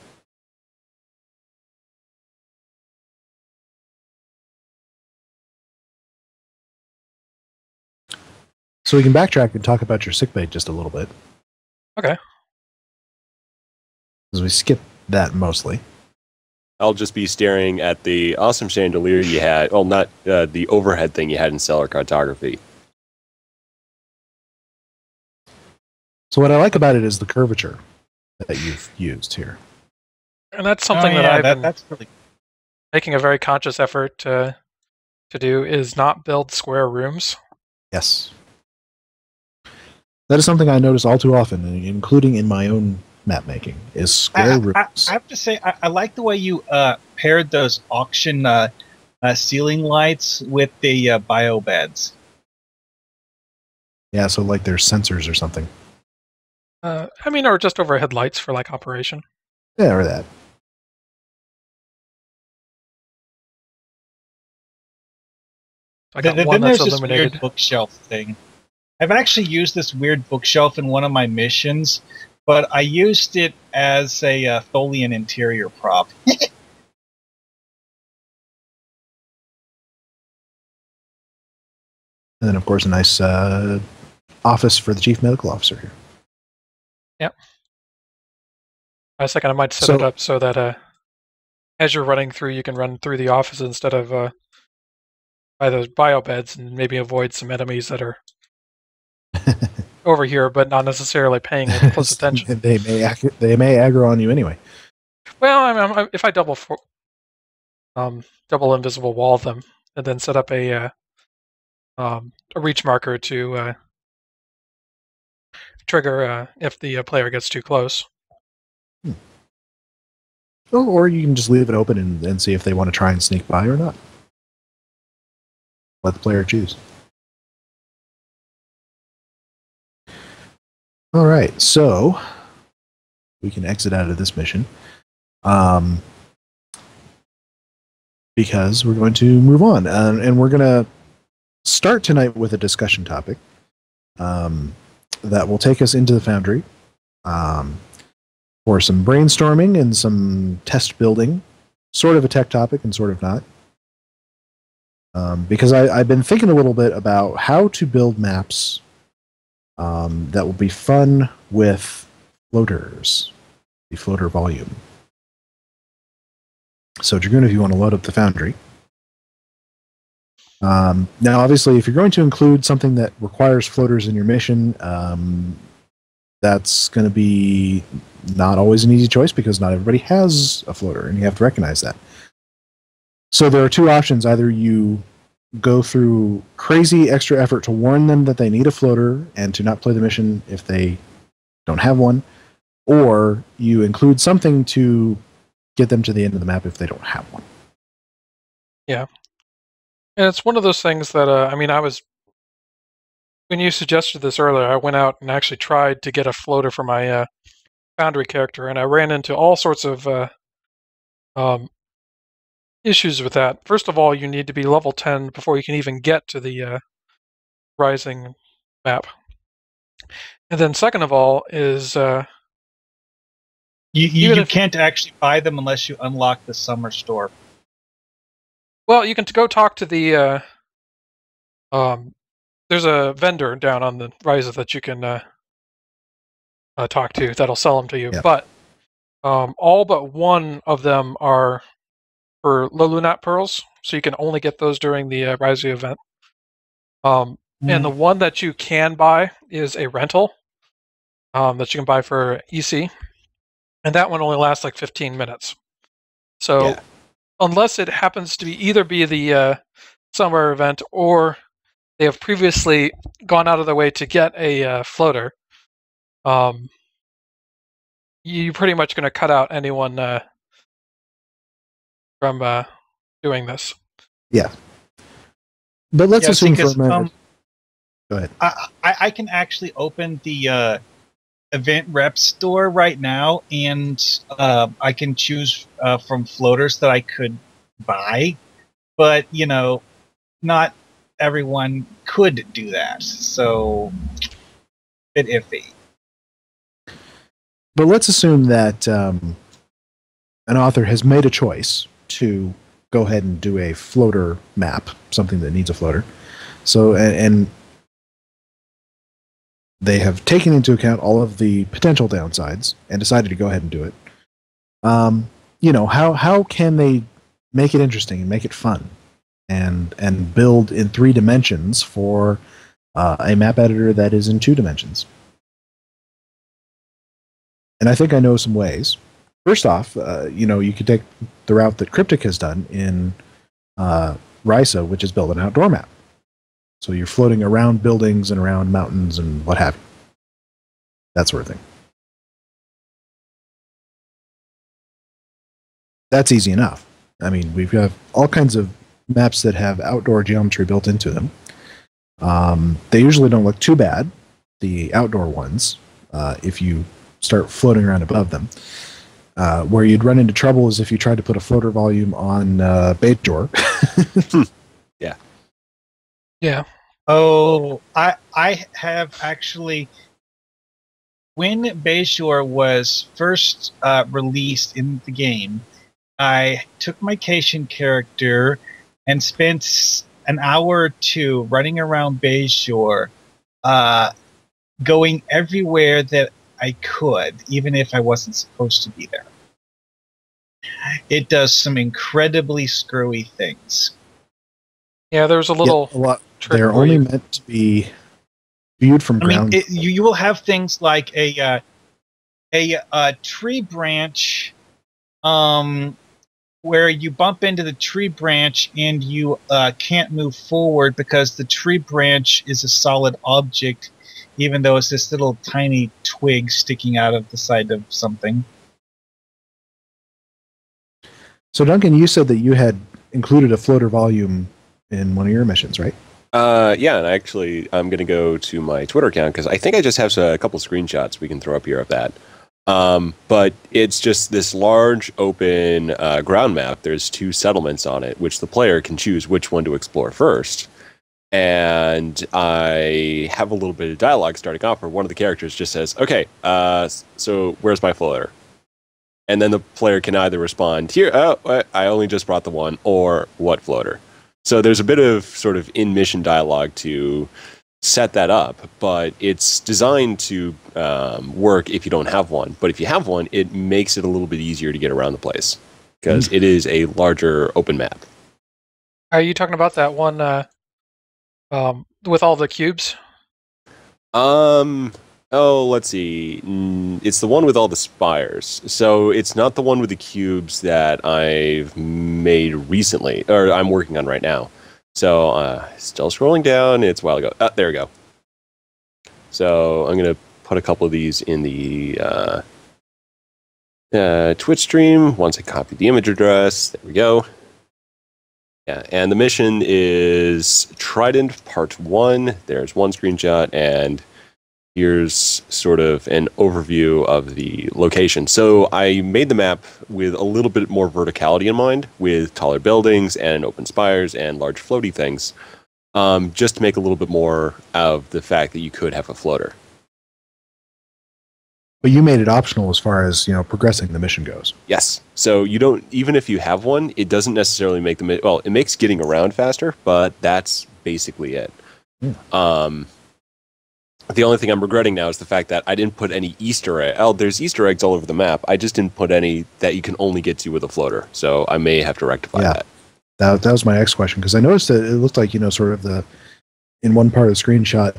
So we can backtrack and talk about your sickbay just a little bit. Okay. Because we skipped that mostly. I'll just be staring at the awesome chandelier you had. Well, not the overhead thing you had in stellar cartography. So what I like about it is the curvature that you've used here. And that's something that I've been that's really making a very conscious effort to do, is not build square rooms. Yes. That is something I notice all too often, including in my own map making, is square rooms. I have to say, I like the way you paired those auction ceiling lights with the bio beds. Yeah, so like there's sensors or something. Or just overhead lights for like operation. Yeah, or that. I got Then one that's there's this illuminated. weird bookshelf thing. I've actually used this weird bookshelf in one of my missions, but I used it as a Tholian interior prop. And then, of course, a nice office for the chief medical officer here. Yep. I was thinking I might set it up so that as you're running through, you can run through the office instead of by those bio beds, and maybe avoid some enemies that are over here, but not necessarily paying close attention. They may aggro on you anyway. Well, if I double invisible wall them, and then set up a reach marker to trigger if the player gets too close. Or you can just leave it open and see if they want to try and sneak by or not. Let the player choose. All right, so we can exit out of this mission because we're going to move on, and we're going to start tonight with a discussion topic that will take us into the Foundry for some brainstorming and some test building, sort of a tech topic and sort of not. Because I've been thinking a little bit about how to build maps that will be fun with floaters, the floater volume. So, Dragoon, if you want to load up the Foundry. Now, obviously, if you're going to include something that requires floaters in your mission, that's going to be not always an easy choice because not everybody has a floater, and you have to recognize that. So there are two options. Either you go through crazy extra effort to warn them that they need a floater and to not play the mission if they don't have one, or you include something to get them to the end of the map if they don't have one. Yeah. And it's one of those things that, when you suggested this earlier, I went out and actually tried to get a floater for my Foundry character, and I ran into all sorts of issues with that. First of all, you need to be level 10 before you can even get to the Rising map. And then second of all is... you can't actually buy them unless you unlock the summer store. Well, you can go talk to the... there's a vendor down on the Rise that you can talk to that'll sell them to you. Yeah. But all but one of them are for Lulunat pearls, so you can only get those during the Rise event. And the one that you can buy is a rental that you can buy for EC. And that one only lasts like 15 minutes. So unless it happens to be the summer event or they have previously gone out of their way to get a floater, you're pretty much going to cut out anyone from doing this. Yeah. But let's assume for a minute. Go ahead. I can actually open the event rep store right now, and I can choose from floaters that I could buy. But, not everyone could do that. So bit iffy. But let's assume that an author has made a choice to go ahead and do a floater map, something that needs a floater. So, and they have taken into account all of the potential downsides and decided to go ahead and do it. How can they make it interesting and make it fun and build in 3 dimensions for a map editor that is in 2 dimensions? And I think I know some ways. First off, you could take the route that Cryptic has done in RISA, which is build an outdoor map. So you're floating around buildings and around mountains and what have you. That sort of thing. That's easy enough. I mean, we've got all kinds of maps that have outdoor geometry built into them. They usually don't look too bad, the outdoor ones, if you start floating around above them. Where you'd run into trouble is if you tried to put a floater volume on Bayshore. Yeah. Yeah. Oh, I have actually, when Bayshore was first released in the game, I took my Cation character and spent an hour or 2 running around Bayshore, going everywhere that I could, even if I wasn't supposed to be there. It does some incredibly screwy things. Yeah, there was a little. trick They're where only you- meant to be viewed from ground. You will have things like a tree branch, where you bump into the tree branch and you can't move forward because the tree branch is a solid object, even though it's this little tiny twig sticking out of the side of something. So, Duncan, you said that you had included a floater volume in one of your missions, right? Yeah, and actually, I'm going to go to my Twitter account because I think I just have a couple screenshots we can throw up here of that. But it's just this large open ground map. There's 2 settlements on it, which the player can choose which one to explore first. And I have a little bit of dialogue starting off where one of the characters just says, okay, so where's my floater? And then the player can either respond, here, I only just brought the one, or what floater? So there's a bit of sort of in-mission dialogue to set that up, but it's designed to work if you don't have one. But if you have one, it makes it a little bit easier to get around the place, because it is a larger open map. Are you talking about that one with all the cubes? Oh, let's see. It's the one with all the spires. So it's not the one with the cubes that I've made recently, or I'm working on right now. So still scrolling down. It's a while ago. There we go. So I'm going to put a couple of these in the Twitch stream once I copy the image address. There we go. Yeah, and the mission is Trident Part 1. There's one screenshot, and here's sort of an overview of the location. So I made the map with a little bit more verticality in mind, with taller buildings and open spires and large floaty things, just to make a little bit more of the fact that you could have a floater. But you made it optional as far as, progressing the mission goes. Yes. So you don't, even if you have one, it doesn't necessarily make the, well, it makes getting around faster, but that's basically it. Yeah. The only thing I'm regretting now is the fact that I didn't put any Easter eggs. Oh, there's Easter eggs all over the map. I just didn't put any that you can only get to with a floater. So I may have to rectify that. That was my next question, because I noticed that it looked like, sort of in one part of the screenshot,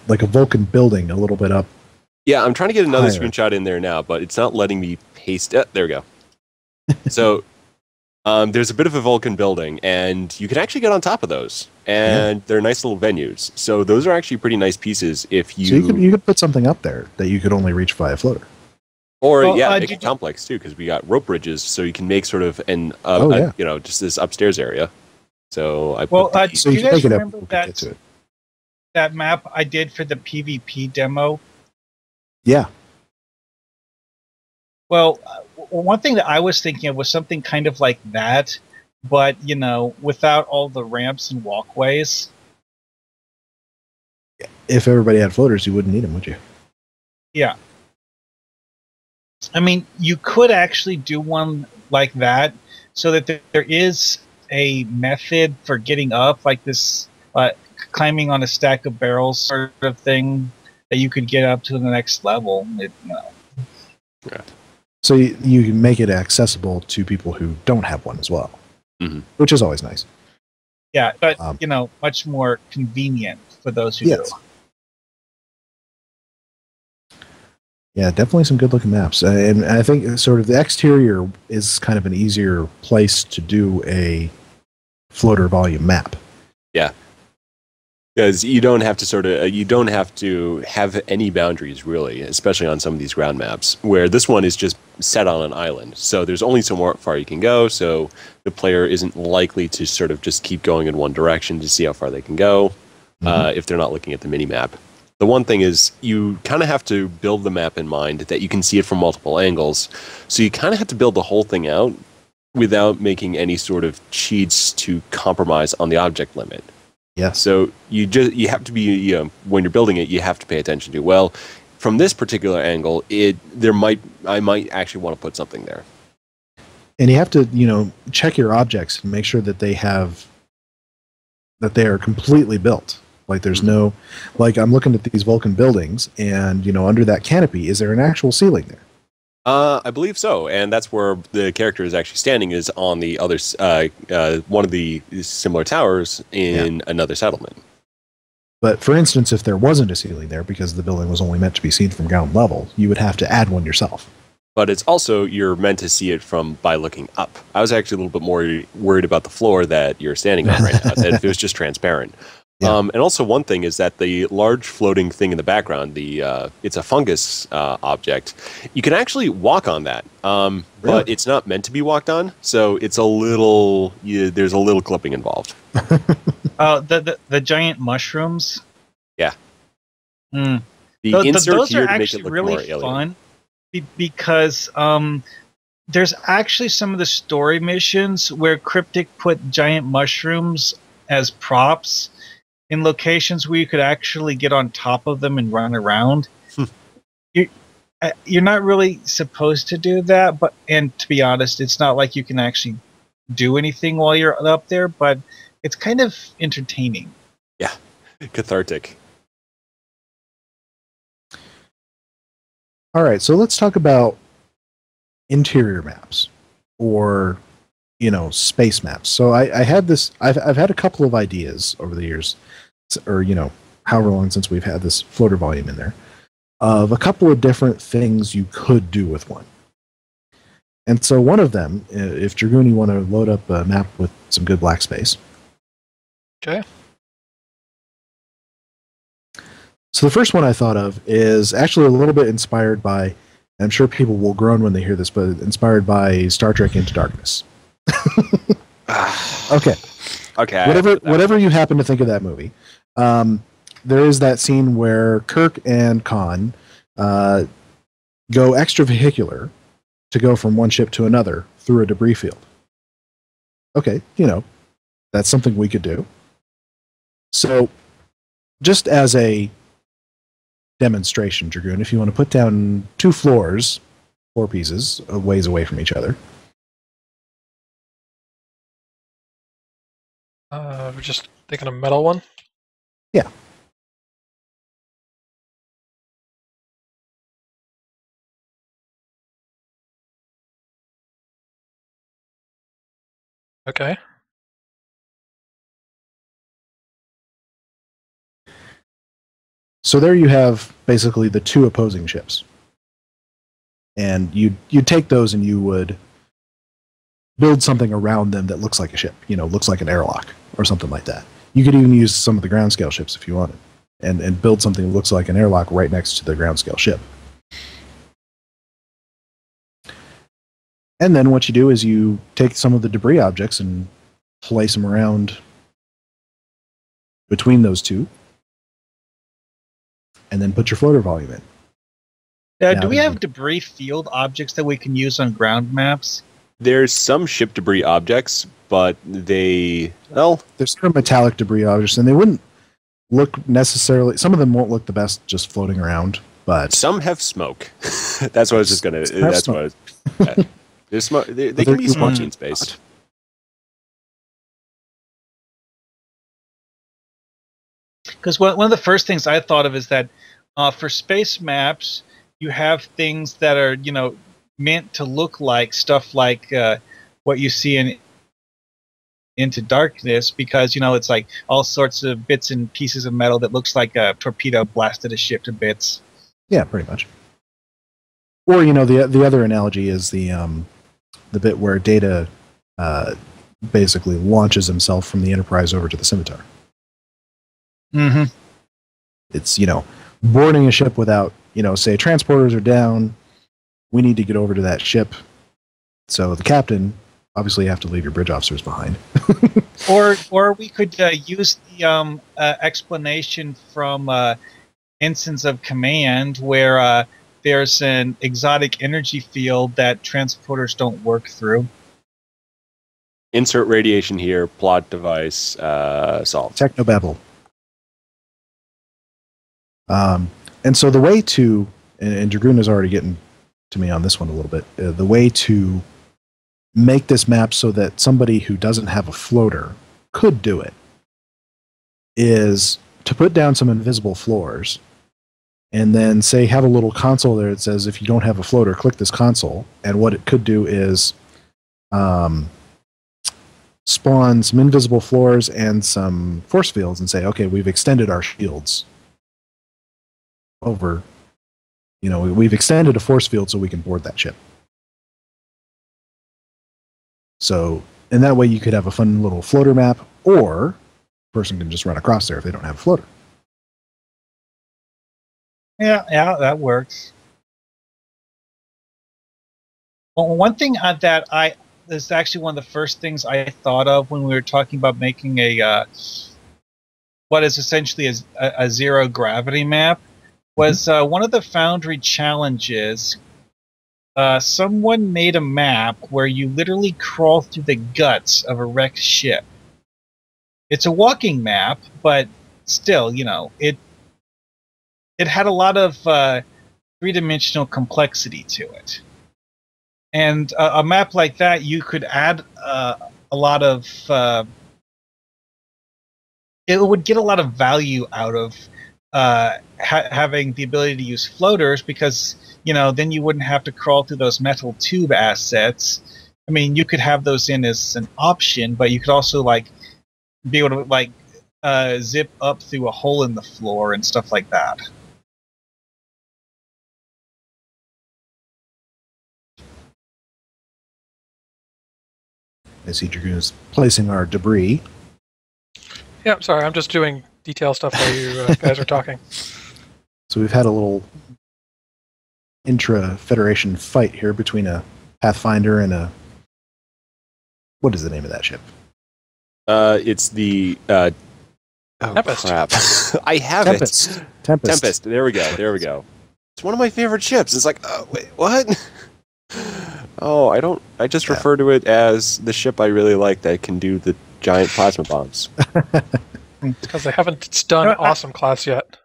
like a Vulcan building a little bit up. Yeah, I'm trying to get another higher. screenshot in there now, but it's not letting me paste it. There we go. So there's a bit of a Vulcan building, and you can actually get on top of those. And they're nice little venues. So those are actually pretty nice pieces if you... So you could put something up there that you could only reach via floater. Or, Well, make it complex, too, because we got rope bridges, so you can make sort of just this upstairs area. So I put So do you you can guys make it up. remember We'll get to it. that map I did for the PvP demo? Yeah. Well, one thing that I was thinking of was something kind of like that, but, without all the ramps and walkways. if everybody had floaters, you wouldn't need them, would you? Yeah. I mean, you could actually do one like that, so that there is a method for getting up, like this climbing on a stack of barrels sort of thing, that you could get up to the next level. Yeah. So you can make it accessible to people who don't have one as well, which is always nice. Yeah, but much more convenient for those who do. Yeah, definitely some good-looking maps. And I think sort of the exterior is kind of an easier place to do a floater volume map. Yeah. Because you don't have to have any boundaries, really, especially on some of these ground maps, where this one is just set on an island. So there's only so far you can go, so the player isn't likely to sort of just keep going in one direction to see how far they can go if they're not looking at the mini-map. The one thing is you kind of have to build the map in mind that you can see it from multiple angles. So you kind of have to build the whole thing out without making any sort of cheats to compromise on the object limit. Yeah. So you have to be, when you're building it, you have to pay attention to, well, from this particular angle, I might actually want to put something there. And you have to, check your objects and make sure that they are completely built. Like there's no, like I'm looking at these Vulcan buildings and, under that canopy, is there an actual ceiling there? I believe so. And that's where the character is actually standing, is on the other, one of the similar towers in another settlement. But for instance, if there wasn't a ceiling there because the building was only meant to be seen from ground level, you would have to add one yourself. But it's also, you're meant to see it by looking up. I was actually a little bit more worried about the floor that you're standing on right now, that if it was just transparent. Yeah. And also one thing is that the large floating thing in the background, it's a fungus object. You can actually walk on that, but it's not meant to be walked on, so it's there's a little clipping involved. The giant mushrooms? Yeah. Mm. Those are actually really fun because there's actually some of the story missions where Cryptic put giant mushrooms as props in locations where you could actually get on top of them and run around. You're not really supposed to do that, and to be honest, it's not like you can actually do anything while you're up there, but it's kind of entertaining. Yeah, cathartic. All right, so let's talk about interior maps or space maps. So I had this. I've had a couple of ideas over the years, or however long since we've had this floater volume in there, of a couple of different things you could do with one. And so one of them, if Dragoon, you want to load up a map with some good black space. Okay. So the first one I thought of is actually a little bit inspired by, and I'm sure people will groan when they hear this, but inspired by Star Trek Into Darkness. Okay. Whatever you happen to think of that movie, there is that scene where Kirk and Khan go extravehicular to go from one ship to another through a debris field. Okay, that's something we could do. So, just as a demonstration, Dragoon, if you want to put down 2 floors, 4 pieces, a ways away from each other. We're just thinking a metal one? Yeah. Okay. So there you have basically the 2 opposing ships. And you'd take those and you would build something around them that looks like a ship, looks like an airlock or something like that. You could even use some of the ground scale ships if you wanted, and build something that looks like an airlock right next to the ground scale ship. And then what you do is you take some of the debris objects and place them around between those 2, and then put your floater volume in. Do we have debris field objects that we can use on ground maps? There's some ship debris objects, but there's sort of metallic debris objects, and they wouldn't look necessarily. Some of them won't look the best just floating around, but some have smoke. That's what I was just gonna. That's what. There's smoke. They can be smokey in space. Because one of the first things I thought of is that for space maps, you have things that are meant to look like stuff like what you see in Into Darkness, because it's like all sorts of bits and pieces of metal that looks like a torpedo blasted a ship to bits. Yeah, pretty much. Or the other analogy is the bit where Data basically launches himself from the Enterprise over to the Scimitar. Mm-hmm. It's boarding a ship without say transporters are down. We need to get over to that ship. So the captain, obviously, you have to leave your bridge officers behind. or we could use the explanation from Ensigns of Command, where there's an exotic energy field that transporters don't work through. Insert radiation here. Plot device solved. Technobabble. And so the way to, and Dragoon is already getting to me on this one a little bit, the way to make this map so that somebody who doesn't have a floater could do it is to put down some invisible floors and then say have a little console there that says if you don't have a floater, click this console. And what it could do is spawn some invisible floors and some force fields and say, okay, we've extended our shields over, we've extended a force field so we can board that ship. So, in that way you could have a fun little floater map, or a person can just run across there if they don't have a floater. Yeah, that works. Well, one thing that this is actually one of the first things I thought of when we were talking about making a what is essentially a zero gravity map was one of the Foundry challenges. Someone made a map where you literally crawl through the guts of a wrecked ship. It's a walking map, but still, it had a lot of three-dimensional complexity to it. And a map like that, you could add a lot of... it would get a lot of value out of having the ability to use floaters, because then you wouldn't have to crawl through those metal tube assets. I mean, you could have those in as an option, but you could also be able to zip up through a hole in the floor and stuff like that. I see Dragoon is placing our debris. Yeah, sorry, I'm just doing detail stuff while you guys are talking. So we've had a little intra-Federation fight here between a Pathfinder and a... What is the name of that ship? It's the... Tempest. Crap. I have Tempest. it. Tempest. There we go. It's one of my favorite ships. It's like, oh, wait, what? Oh, I just refer to it as the ship I really like that can do the giant plasma bombs. Because they haven't done awesome class yet.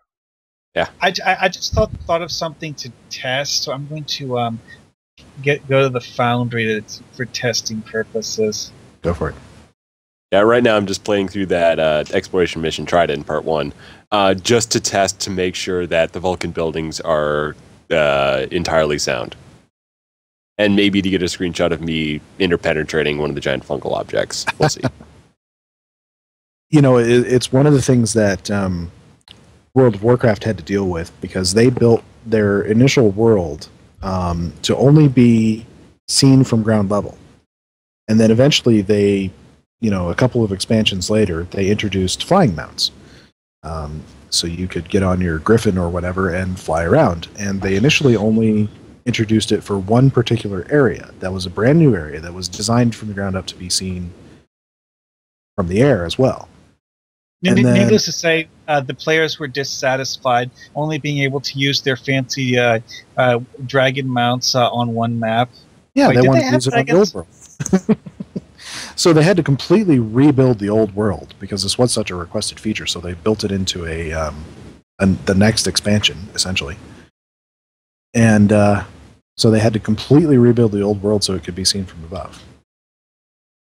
Yeah. I just thought of something to test, so I'm going to go to the Foundry for testing purposes. Go for it. Yeah, right now I'm just playing through that exploration mission Trident Part 1, just to test to make sure that the Vulcan buildings are entirely sound. And maybe to get a screenshot of me interpenetrating one of the giant fungal objects. We'll see. It's one of the things that World of Warcraft had to deal with, because they built their initial world to only be seen from ground level. And then eventually they, a couple of expansions later, they introduced flying mounts. So you could get on your Griffin or whatever and fly around. And they initially only introduced it for one particular area. That was a brand new area that was designed from the ground up to be seen from the air as well. Needless to say, the players were dissatisfied only being able to use their fancy dragon mounts on one map. Yeah, Wait, they did wanted they to have use it on the dragons? old world. So they had to completely rebuild the old world because this was such a requested feature. So they built it into the next expansion, essentially. And so they had to completely rebuild the old world so it could be seen from above.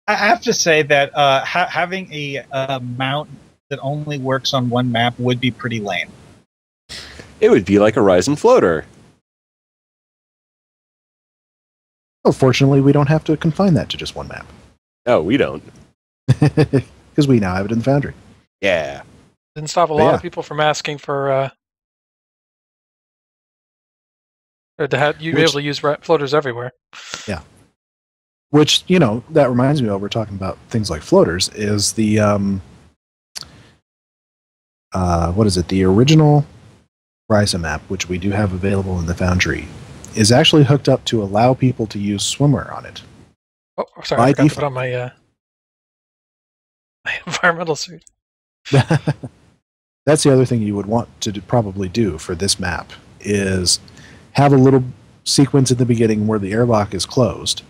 I have to say that having a mount that only works on one map would be pretty lame. It would be like a Ryzen floater. Well, fortunately, we don't have to confine that to just one map. No, we don't. Because we now have it in the Foundry. Yeah. Didn't stop a lot of people from asking for or to have you be able to use floaters everywhere. Yeah. Which, you know, that reminds me while we're talking about things like floaters, is the what is it? The original Ryzen map, which we do have available in the Foundry, is actually hooked up to allow people to use swimwear on it. Oh, sorry, I forgot to put on my environmental suit. That's the other thing you would want to probably do for this map, is have a little sequence at the beginning where the airlock is closed.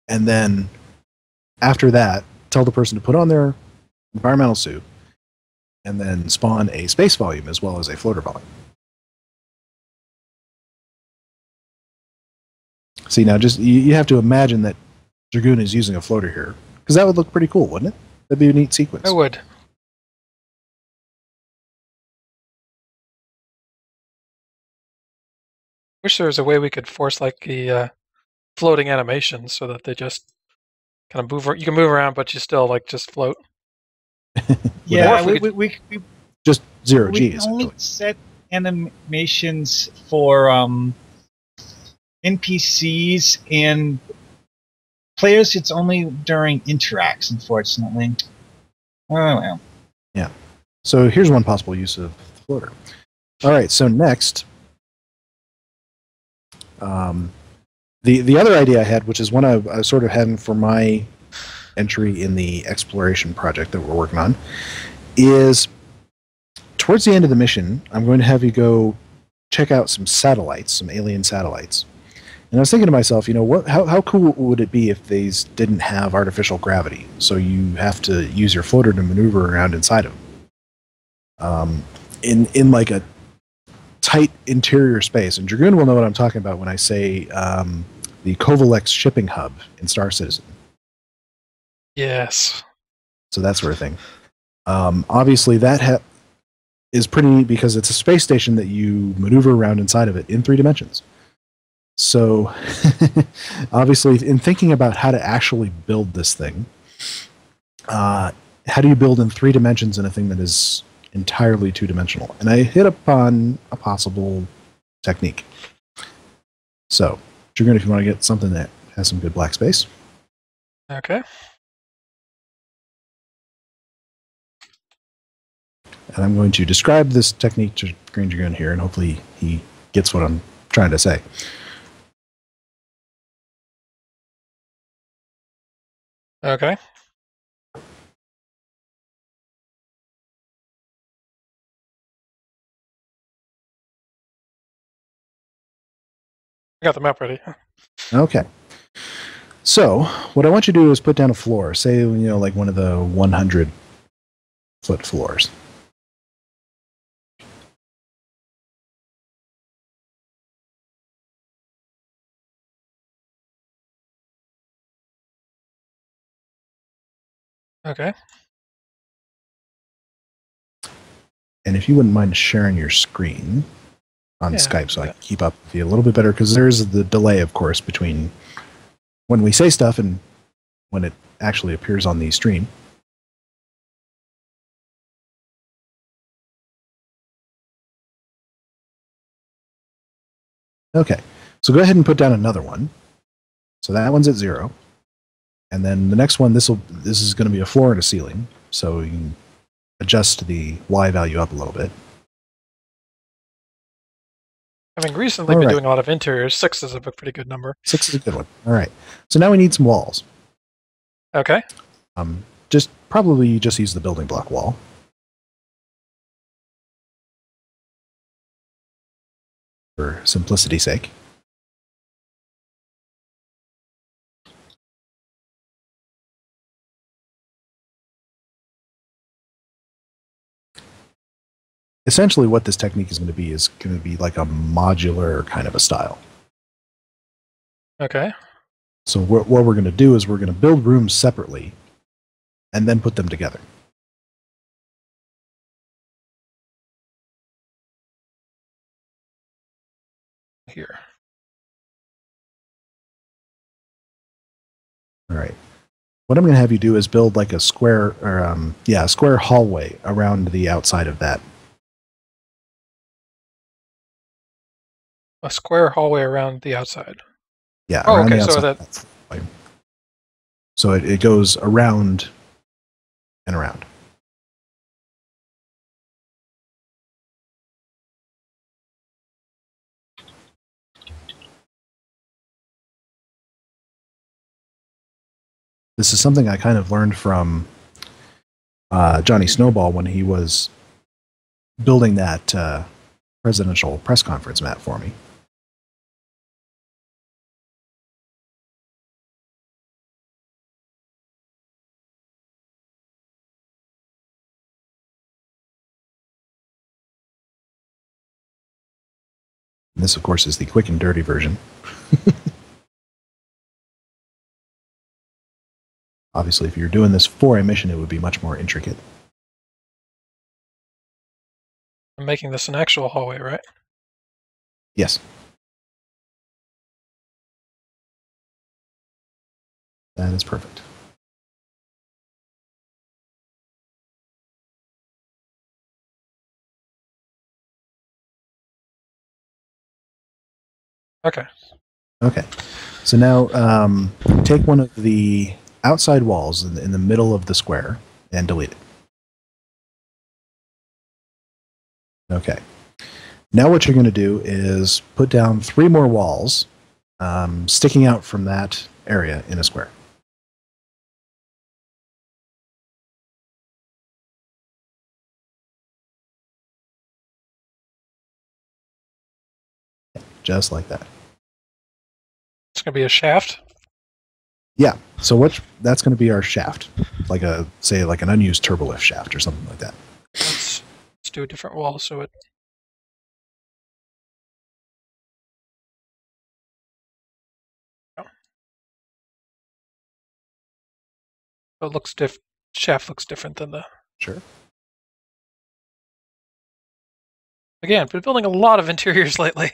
And then after that, tell the person to put on their environmental suit and then spawn a space volume as well as a floater volume. See, now just you have to imagine that Dragoon is using a floater here, because that would look pretty cool, wouldn't it? That'd be a neat sequence. I would. Wish there was a way we could force like the floating animations so that they just kind of move. You can move around, but you still like just float. Yeah, we just zero G. We can only set animations for NPCs and players. It's only during interacts, unfortunately. Oh well. Yeah. So here's one possible use of the floater. All right. So next, the other idea I had, which is one I sort of had for my entry in the exploration project that we're working on, is towards the end of the mission, I'm going to have you go check out some satellites, some alien satellites. And I was thinking to myself, you know, how cool would it be if these didn't have artificial gravity? So you have to use your floater to maneuver around inside of them. In like a tight interior space. And Dragoon will know what I'm talking about when I say the Kovalex shipping hub in Star Citizen. Yes. So that sort of thing. Obviously, that is pretty neat because it's a space station that you maneuver around inside of it in 3 dimensions. So, obviously, in thinking about how to actually build this thing, how do you build in 3 dimensions in a thing that is entirely 2-dimensional? And I hit upon a possible technique. So, Dragoon, if you want to get something that has some good black space. Okay. And I'm going to describe this technique to Green Dragoon here, and hopefully he gets what I'm trying to say. Okay. I got the map ready. Okay. So, what I want you to do is put down a floor. Say, you know, like one of the 100-foot floors. Okay. And if you wouldn't mind sharing your screen on Skype so I can keep up with you a little bit better, because there's the delay, of course, between when we say stuff and when it actually appears on the stream. Okay, so go ahead and put down another one. So that one's at 0. And then the next one, this is going to be a floor and a ceiling, so you can adjust the Y value up a little bit. Having recently been doing a lot of interiors, 6 is a pretty good number. 6 is a good one. All right. So now we need some walls. Okay. Probably just use the building block wall. For simplicity's sake. essentially what this technique is going to be like a modular kind of a style. Okay. So what we're going to do is we're going to build rooms separately and then put them together. Here. All right. What I'm going to have you do is build like a square, or a square hallway around the outside of that. A square hallway around the outside. Yeah. Oh, around okay. the So outside. So it goes around and around. This is something I kind of learned from Johnny Snowball when he was building that presidential press conference map for me. And this, of course, is the quick and dirty version. Obviously, if you're doing this for a mission, it would be much more intricate. I'm making this an actual hallway, right? Yes. That is perfect. Okay. Okay. So now take one of the outside walls in the middle of the square and delete it. Okay. Now what you're going to do is put down 3 more walls sticking out from that area in a square. Just like that. It's going to be a shaft. Yeah. So that's going to be our shaft, like an unused turbolift shaft or something like that. Let's do a different wall so it. It looks shaft looks different than the. Sure. Again, I've been building a lot of interiors lately.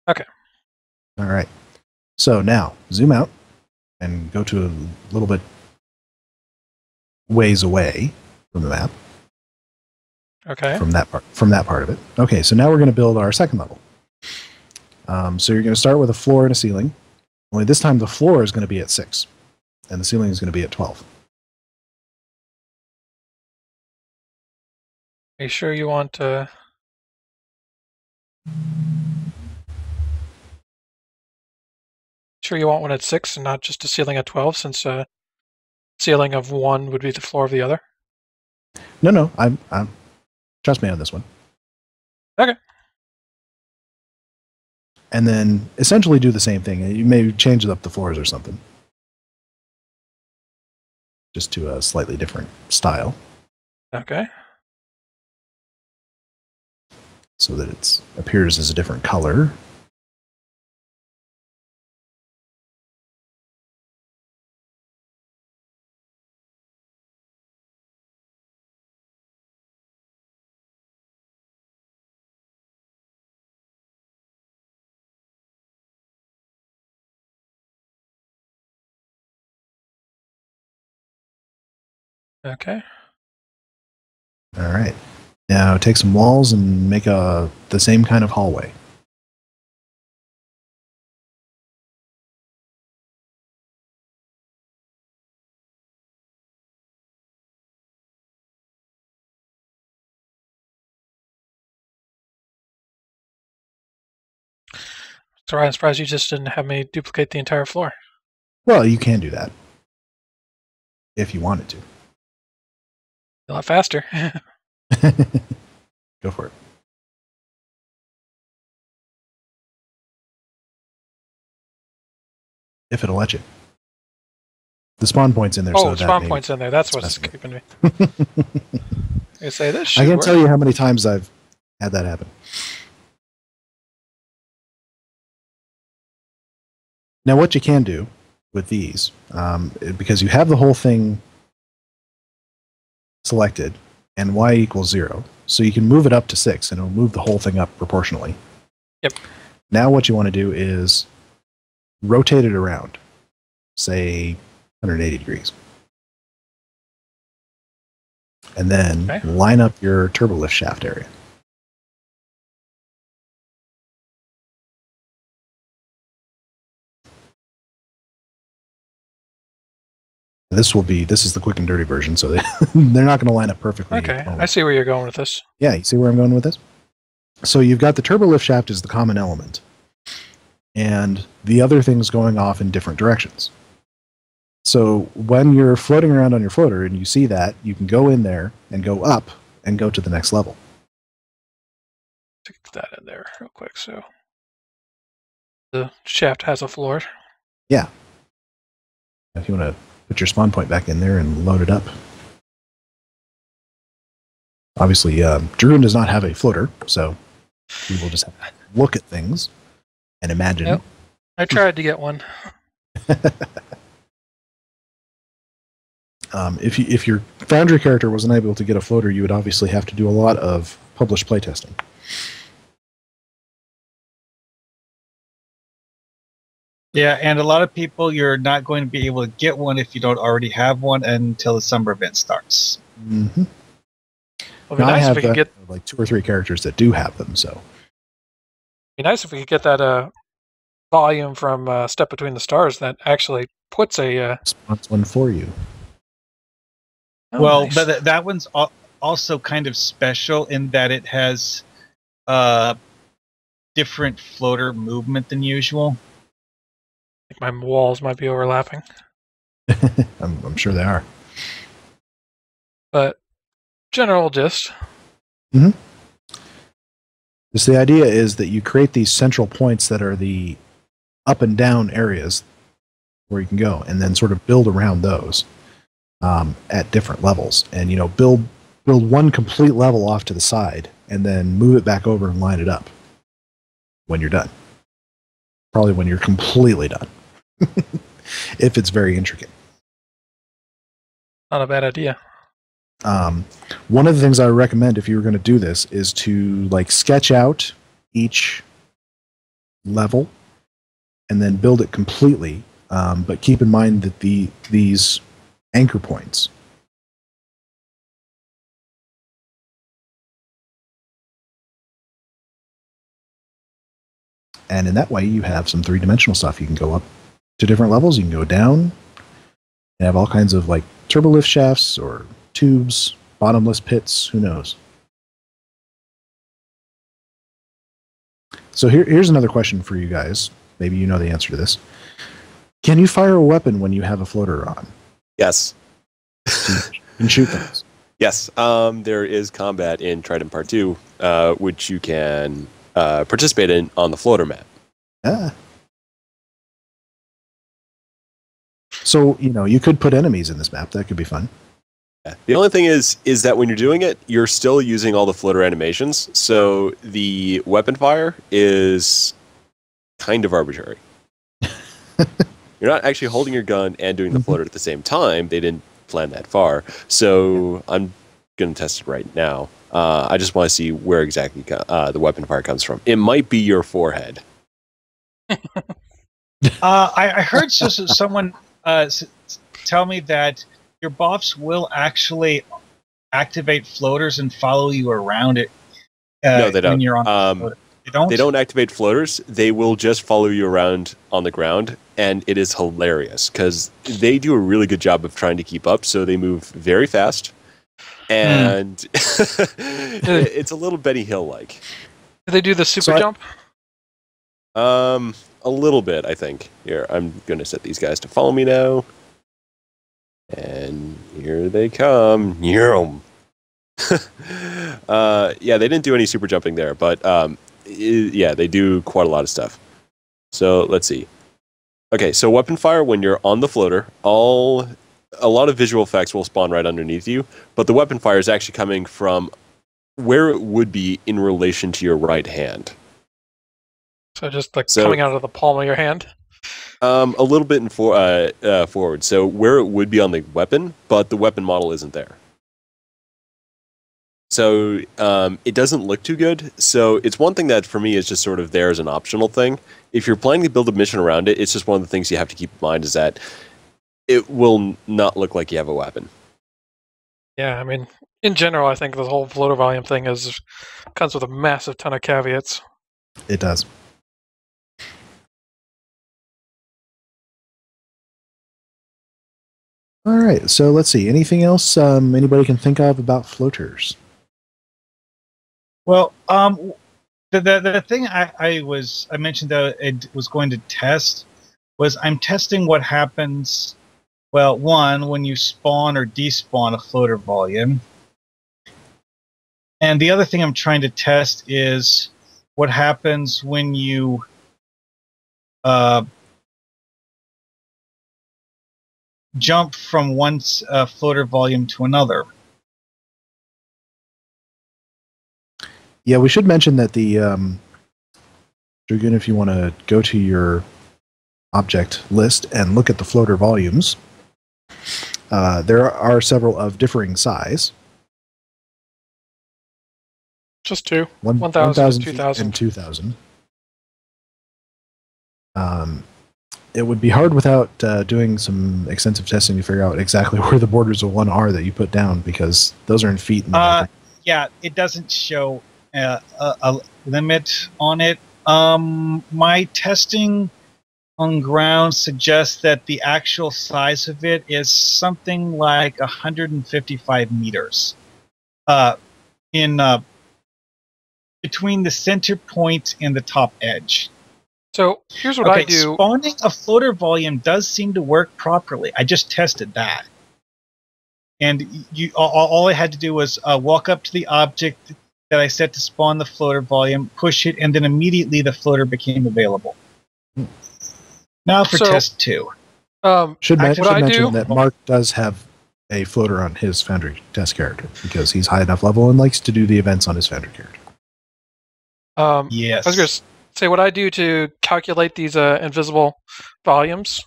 Okay. All right. So now zoom out and go to a little bit ways away from the map. Okay. From that part of it. Okay. So now we're going to build our second level. So you're going to start with a floor and a ceiling. Only this time the floor is going to be at 6, and the ceiling is going to be at 12. Are you sure you want to? Sure you want one at 6 and not just a ceiling at 12, since a ceiling of 1 would be the floor of the other? No, I'm trust me on this one. Okay. And then essentially do the same thing. You may change up the floors or something, just to a slightly different style, Okay. so that it appears as a different color. Okay. All right. Now take some walls and make the same kind of hallway. Sorry, I'm surprised you just didn't have me duplicate the entire floor. Well, you can do that if you wanted to. A lot faster. Go for it. If it'll let you. The spawn point's in there. Oh, so spawn point's in there. That's what's keeping me. You say this. I can't tell you how many times I've had that happen. Now, what you can do with these, because you have the whole thing selected, and y equals 0, so you can move it up to 6, and it'll move the whole thing up proportionally. Yep. Now what you want to do is rotate it around, say 180 degrees. And then line up your turbolift shaft area. This is the quick and dirty version, so they're not going to line up perfectly. Okay, I see where you're going with this. Yeah, you see where I'm going with this? So you've got the turbolift shaft as the common element, and the other things going off in different directions. So when you're floating around on your floater and you see that, you can go in there and go up and go to the next level. Stick that in there real quick. So the shaft has a floor. Yeah. If you want to put your spawn point back in there and load it up. Obviously, Dragoon does not have a floater, so we will just have to look at things and imagine. Yep. I tried to get one. If your Foundry character wasn't able to get a floater, you would obviously have to do a lot of published playtesting. Yeah, and a lot of people, you're not going to be able to get one if you don't already have one until the summer event starts. Mm-hmm. Well, it'd be nice if we could get like 2 or 3 characters that do have them. So, it'd be nice if we could get that volume from Step Between the Stars that actually puts a spawns one for you. Oh, well, nice. But that one's also kind of special in that it has different floater movement than usual. I think my walls might be overlapping. I'm sure they are. But general gist. Mm-hmm. So the idea is that you create these central points that are the up and down areas where you can go, and then sort of build around those at different levels, and build one complete level off to the side, and then move it back over and line it up when you're done. Probably when you're completely done, if it's very intricate. Not a bad idea. One of the things I would recommend if you were going to do this is to sketch out each level and then build it completely, but keep in mind that these anchor points and in that way you have some 3-dimensional stuff. You can go up to different levels, you can go down and have all kinds of turbolift shafts or tubes, bottomless pits, who knows. So here's another question for you guys. Maybe you know the answer to this. Can you fire a weapon when you have a floater on? Yes. And shoot things? Yes. There is combat in Trident Part 2, which you can participate in on the floater map. Ah. So, you could put enemies in this map. That could be fun. Yeah. The only thing is that when you're doing it, you're still using all the floater animations, so the weapon fire is kind of arbitrary. You're not actually holding your gun and doing the floater at the same time. They didn't plan that far. So I'm going to test it right now. I just want to see where exactly the weapon fire comes from. It might be your forehead. I heard someone tell me that your buffs will actually activate floaters and follow you around it. No, they don't. When you're on the floater. They don't activate floaters. They will just follow you around on the ground, and it is hilarious because they do a really good job of trying to keep up. So they move very fast, and it's a little Benny Hill-like. Do they do the super jump? A little bit, I think. Here, I'm going to set these guys to follow me now, and here they come. Yeah, they didn't do any super jumping there, but yeah, they do quite a lot of stuff. So let's see. Okay, so weapon fire, when you're on the floater, a lot of visual effects will spawn right underneath you, but the weapon fire is actually coming from where it would be in relation to your right hand. So just like coming out of the palm of your hand? A little bit in forward. So where it would be on the weapon, but the weapon model isn't there. So it doesn't look too good. So it's one thing that for me is just sort of there as an optional thing. If you're planning to build a mission around it, it's just one of the things you have to keep in mind is that it will not look like you have a weapon. Yeah, I mean, in general, I think the whole floater volume thing comes with a massive ton of caveats. It does. All right, so let's see. Anything else anybody can think of about floaters? Well, the thing I mentioned that it was going to test was I'm testing what happens. Well, one, when you spawn or despawn a floater volume, and the other thing I'm trying to test is what happens when you jump from one floater volume to another. Yeah, we should mention that the Dragoon, if you want to go to your object list and look at the floater volumes, there are several of differing size. Just two. 1,000 2,000. and 2,000. It would be hard without doing some extensive testing to figure out exactly where the borders of one are that you put down, because those are in feet. Yeah, it doesn't show a limit on it. My testing on ground suggests that the actual size of it is something like 155 meters. Between the center point and the top edge. So here's what I do. Spawning a floater volume does seem to work properly. I just tested that. And all I had to do was walk up to the object that I set to spawn the floater volume, push it, and then immediately the floater became available. Now for test 2. Should mention that Mark does have a floater on his Foundry test character, because he's high enough level and likes to do the events on his Foundry character. Yes. I was going to say what I do to calculate these invisible volumes.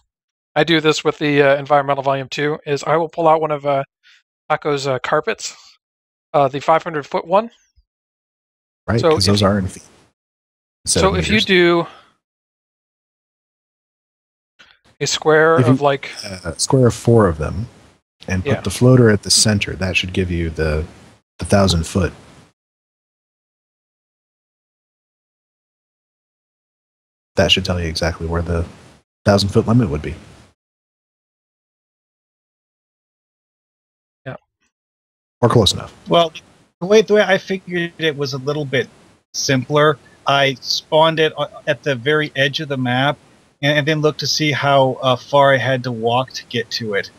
I do this with the environmental volume 2, is I will pull out one of Paco's carpets, the 500-foot one. Right, because those are in feet. So if you do a square of like... a square of 4 of them, and put the floater at the center, that should give you the 1,000-foot. That should tell you exactly where the 1,000-foot limit would be. Yeah. Or close enough. Well, the way I figured it was a little bit simpler. I spawned it at the very edge of the map, and then looked to see how far I had to walk to get to it.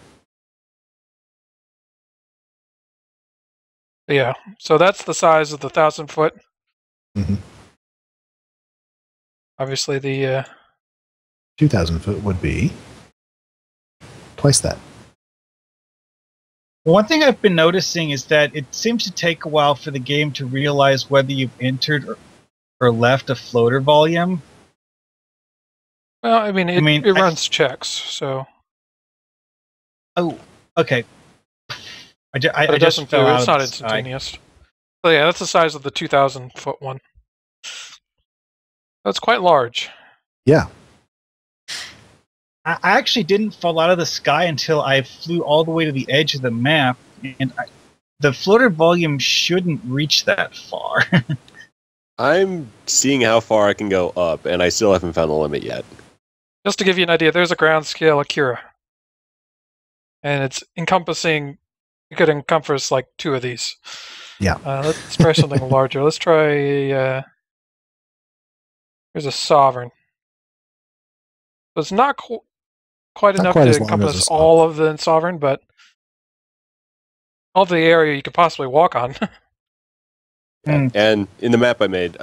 Yeah, so that's the size of the 1,000-foot. Mm-hmm. Obviously, the 2,000-foot would be twice that. One thing I've been noticing is that it seems to take a while for the game to realize whether you've entered or left a floater volume. Well, I mean, it runs checks, so... Oh, okay. I it just doesn't fell out. It's not instantaneous. So yeah, that's the size of the 2,000-foot one. That's quite large. Yeah. I actually didn't fall out of the sky until I flew all the way to the edge of the map, and the floater volume shouldn't reach that far. I'm seeing how far I can go up, and I still haven't found the limit yet. Just to give you an idea, there's a ground scale Akira. And it's encompassing... You could encompass like 2 of these. Yeah. Let's try something larger. Let's try... Here's a sovereign. So it's not quite enough to encompass all of the sovereign, but all the area you could possibly walk on. And in the map I made,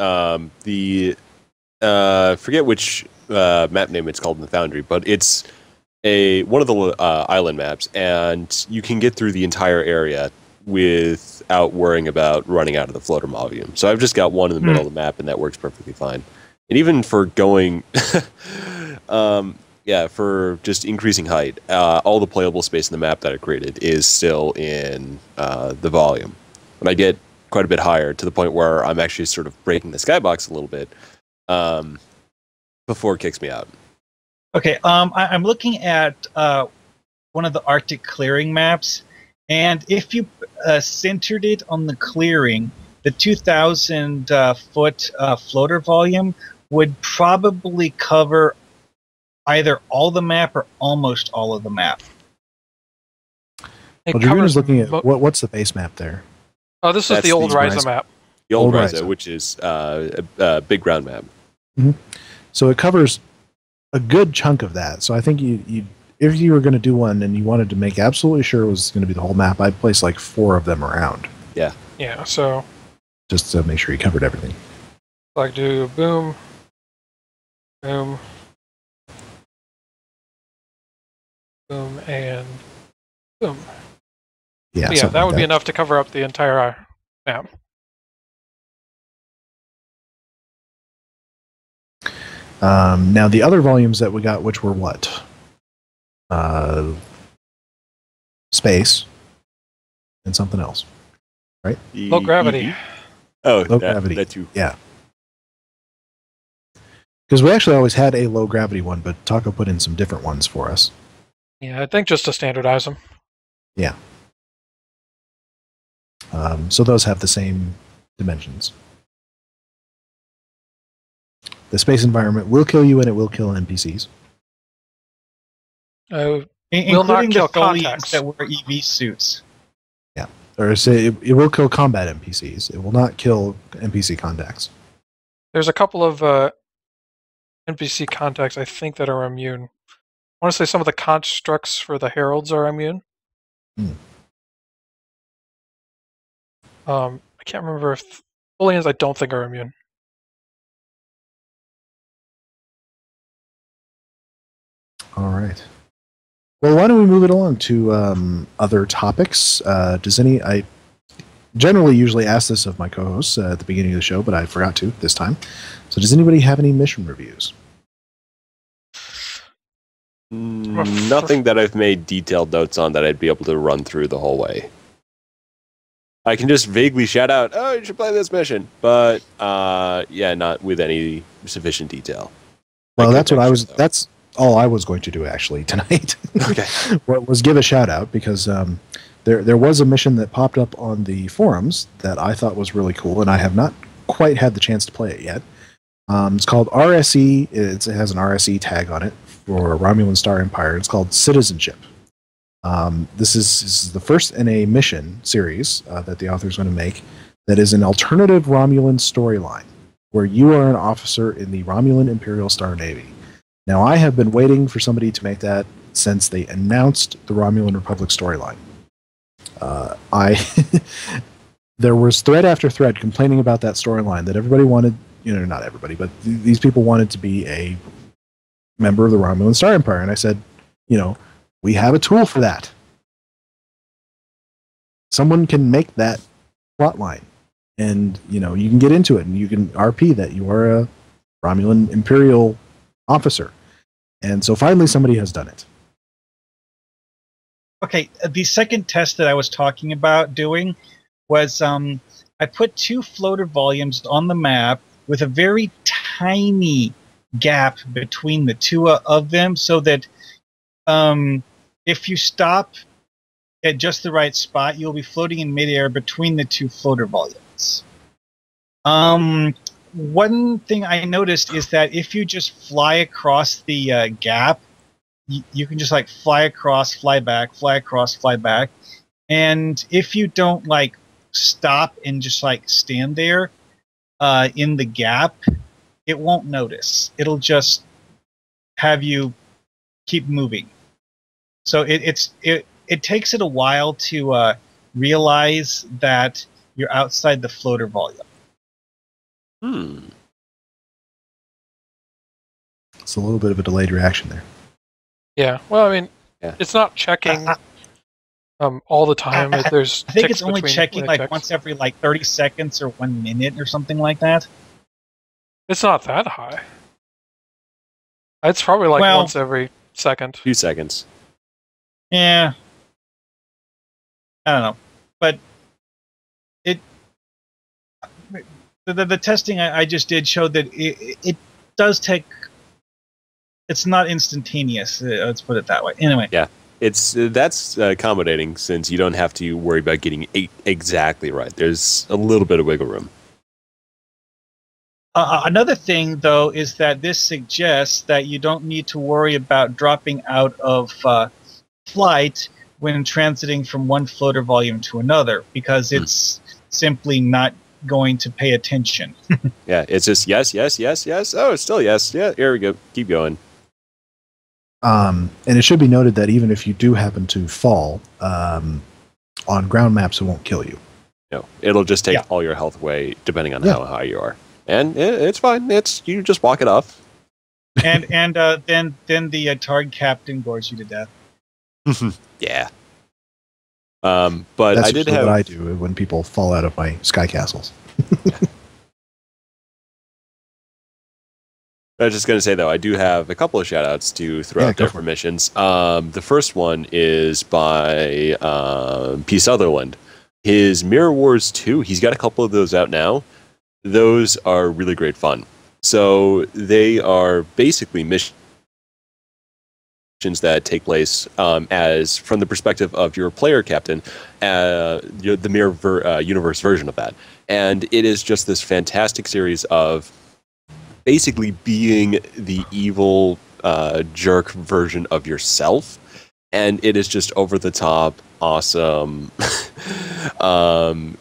forget which map name it's called in the Foundry, but it's one of the island maps, and you can get through the entire area without worrying about running out of the floater volume. So I've just got one in the middle of the map, and that works perfectly fine. And even for going, for just increasing height, all the playable space in the map that I created is still in the volume. And I get quite a bit higher, to the point where I'm actually sort of breaking the skybox a little bit before it kicks me out. Okay, I'm looking at one of the Arctic clearing maps, and if you centered it on the clearing, the 2,000 foot floater volume would probably cover either all the map or almost all of the map. Well, Dragoon is looking at what's the base map there? Oh, this is the old Ryza map. The old Ryza, which is a big ground map. Mm-hmm. So it covers a good chunk of that. So I think you if you were going to do one and you wanted to make absolutely sure it was going to be the whole map, I'd place like 4 of them around. Yeah. Yeah, so... just to make sure you covered everything. Like do boom, boom, boom, and boom. Yeah, yeah, that would be enough to cover up the entire map. Now the other volumes that we got, which were what? Space and something else, right? Low gravity. Oh, low gravity. That too. Yeah. Because we actually always had a low gravity one, but Taco put in some different ones for us. Yeah, I think just to standardize them. Yeah. So those have the same dimensions. The space environment will kill you, and it will kill NPCs. Will not kill contacts that wear EV suits. Yeah, or say it will kill combat NPCs. It will not kill NPC contacts. There's a couple of NPC contacts I think that are immune. I want to say some of the constructs for the heralds are immune. I can't remember if Bullions I don't think are immune. All right. Well, why don't we move it along to other topics? I generally usually ask this of my co-hosts at the beginning of the show, but I forgot to this time. So does anybody have any mission reviews? Nothing that I've made detailed notes on that I'd be able to run through the whole way. I can just vaguely shout out, "Oh, you should play this mission," but not with any sufficient detail. Well, that's all I was going to do actually tonight. Okay. was give a shout out because there was a mission that popped up on the forums that I thought was really cool, and I have not quite had the chance to play it yet. It's called RSE. It has an RSE tag on it for Romulan Star Empire. It's called Citizenship. This is the first in a mission series that the author is going to make that is an alternative Romulan storyline where you are an officer in the Romulan Imperial Star Navy. Now, I have been waiting for somebody to make that since they announced the Romulan Republic storyline. There was thread after thread complaining about that storyline that everybody wanted, not everybody, but these people wanted to be a member of the Romulan Star Empire. And I said, we have a tool for that. Someone can make that plot line, and you can get into it, and you can RP that you are a Romulan Imperial officer. And so finally somebody has done it. Okay, the second test that I was talking about doing was I put 2 floater volumes on the map with a very tiny gap between the 2 of them, so that if you stop at just the right spot, you'll be floating in midair between the 2 floater volumes. One thing I noticed is that if you just fly across the gap, you can just fly across, fly back, fly across, fly back. And if you don't stop and just stand there in the gap, it won't notice. It'll just have you keep moving. So it takes it a while to realize that you're outside the floater volume. It's a little bit of a delayed reaction there. Yeah. Well, I mean, Yeah. it's not checking all the time. There's I think ticks it's only between checking when it like checks. once every like 30 seconds or 1 minute or something like that. It's not that high. It's probably like Well- once every second. Few seconds. Yeah. I don't know. But the testing I just did showed that it does take. It's not instantaneous. Let's put it that way. Anyway. Yeah. That's accommodating since you don't have to worry about getting 8 exactly right. There's a little bit of wiggle room. Another thing, though, is that this suggests that you don't need to worry about dropping out of flight when transiting from one floater volume to another, because it's simply not going to pay attention. Yeah, it's just yes, yes, yes, yes. Oh, it's still yes. Yeah, here we go. Keep going. And it should be noted that even if you do happen to fall, on ground maps, it won't kill you. No, it'll just take Yeah. all your health away depending on Yeah. how high you are. And it's fine. You just walk it off. and then the target captain gores you to death. Yeah. But That's I did usually have what I do when people fall out of my sky castles. I was just going to say, though, I do have a couple of shout-outs to throw out go there for for missions. The first one is by P. Sutherland. His Mirror Wars 2, he's got a couple of those out now. Those are really great fun. So they are basically missions that take place as from the perspective of your player captain, the mirror universe version of that. And it is just this fantastic series of basically being the evil jerk version of yourself, and it is just over the top, awesome,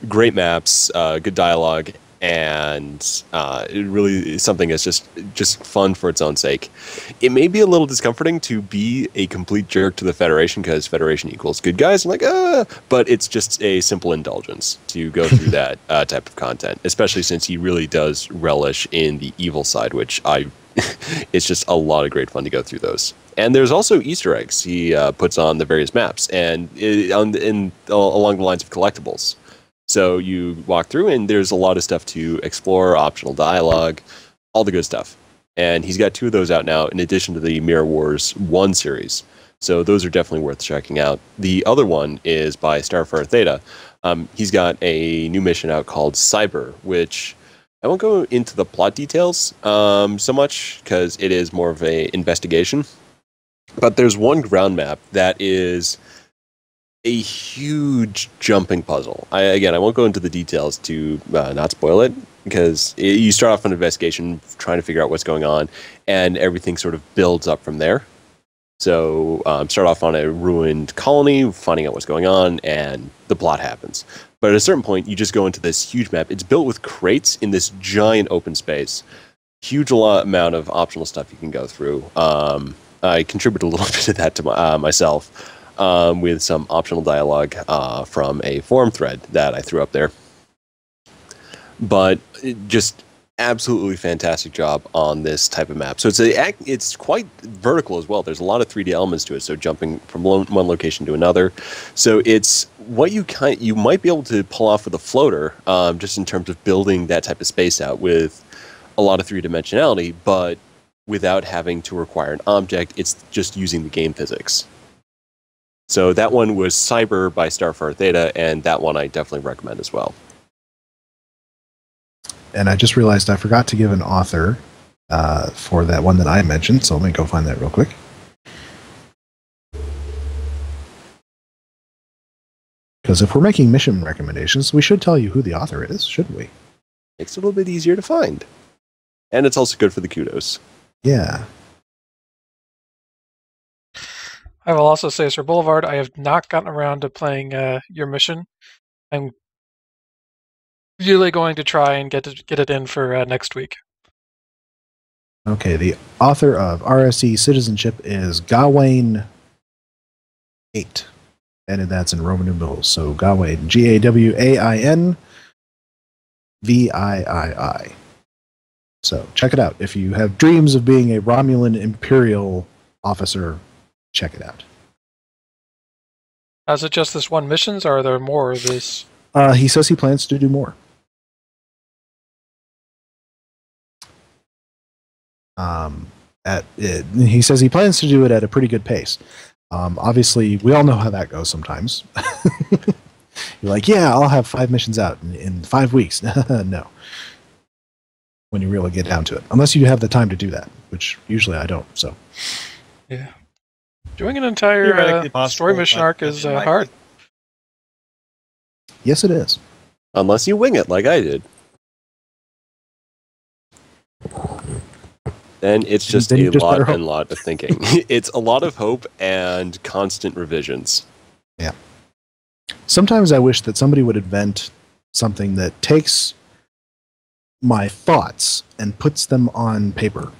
great maps, good dialogue, and it really is something that's just fun for its own sake. It may be a little discomforting to be a complete jerk to the Federation because Federation equals good guys. I'm like, but it's just a simple indulgence to go through that type of content, especially since he really does relish in the evil side, which it's just a lot of great fun to go through those. And there's also Easter eggs he puts on the various maps, and along the lines of collectibles. So you walk through, and there's a lot of stuff to explore, optional dialogue, all the good stuff. And he's got 2 of those out now, in addition to the Mirror Wars 1 series. So those are definitely worth checking out. The other one is by Starferatheta. He's got a new mission out called Cyber, which I won't go into the plot details so much, because it is more of an investigation. But there's one ground map that is a huge jumping puzzle. I won't go into the details to not spoil it, because you start off an investigation trying to figure out what's going on, and everything sort of builds up from there. So start off on a ruined colony, finding out what's going on, and the plot happens. But at a certain point, you just go into this huge map. It's built with crates in this giant open space. Huge amount of optional stuff you can go through. I contribute a little bit of that to myself. With some optional dialogue from a forum thread that I threw up there. But just absolutely fantastic job on this type of map. So it's quite vertical as well. There's a lot of 3D elements to it, so jumping from one location to another. So it's what you might be able to pull off with a floater, just in terms of building that type of space out with a lot of 3-dimensionality, but without having to require an object. It's just using the game physics. So that one was Cyber by Starferatheta, and that one I definitely recommend as well. And I just realized I forgot to give an author for that one that I mentioned, so let me go find that real quick. Because if we're making mission recommendations, we should tell you who the author is, shouldn't we? Makes it a little bit easier to find. And it's also good for the kudos. Yeah. I will also say, Sir Boulevard, I have not gotten around to playing your mission. I'm really going to try and get it in for next week. Okay, the author of RSE Citizenship is GawainVIII. And that's in Roman numerals. So Gawain, GawainVIII. So check it out. If you have dreams of being a Romulan Imperial officer, check it out. Is it just this one missions, or are there more of this? He says he plans to do more. He says he plans to do it at a pretty good pace. Obviously, we all know how that goes sometimes. You're like, yeah, I'll have 5 missions out in 5 weeks. No. When you really get down to it. Unless you have the time to do that, which usually I don't. So, yeah. Doing an entire story mission arc is hard. Yes, it is. Unless you wing it like I did. Then it's just a lot of thinking. It's a lot of hope and constant revisions. Yeah. Sometimes I wish that somebody would invent something that takes my thoughts and puts them on paper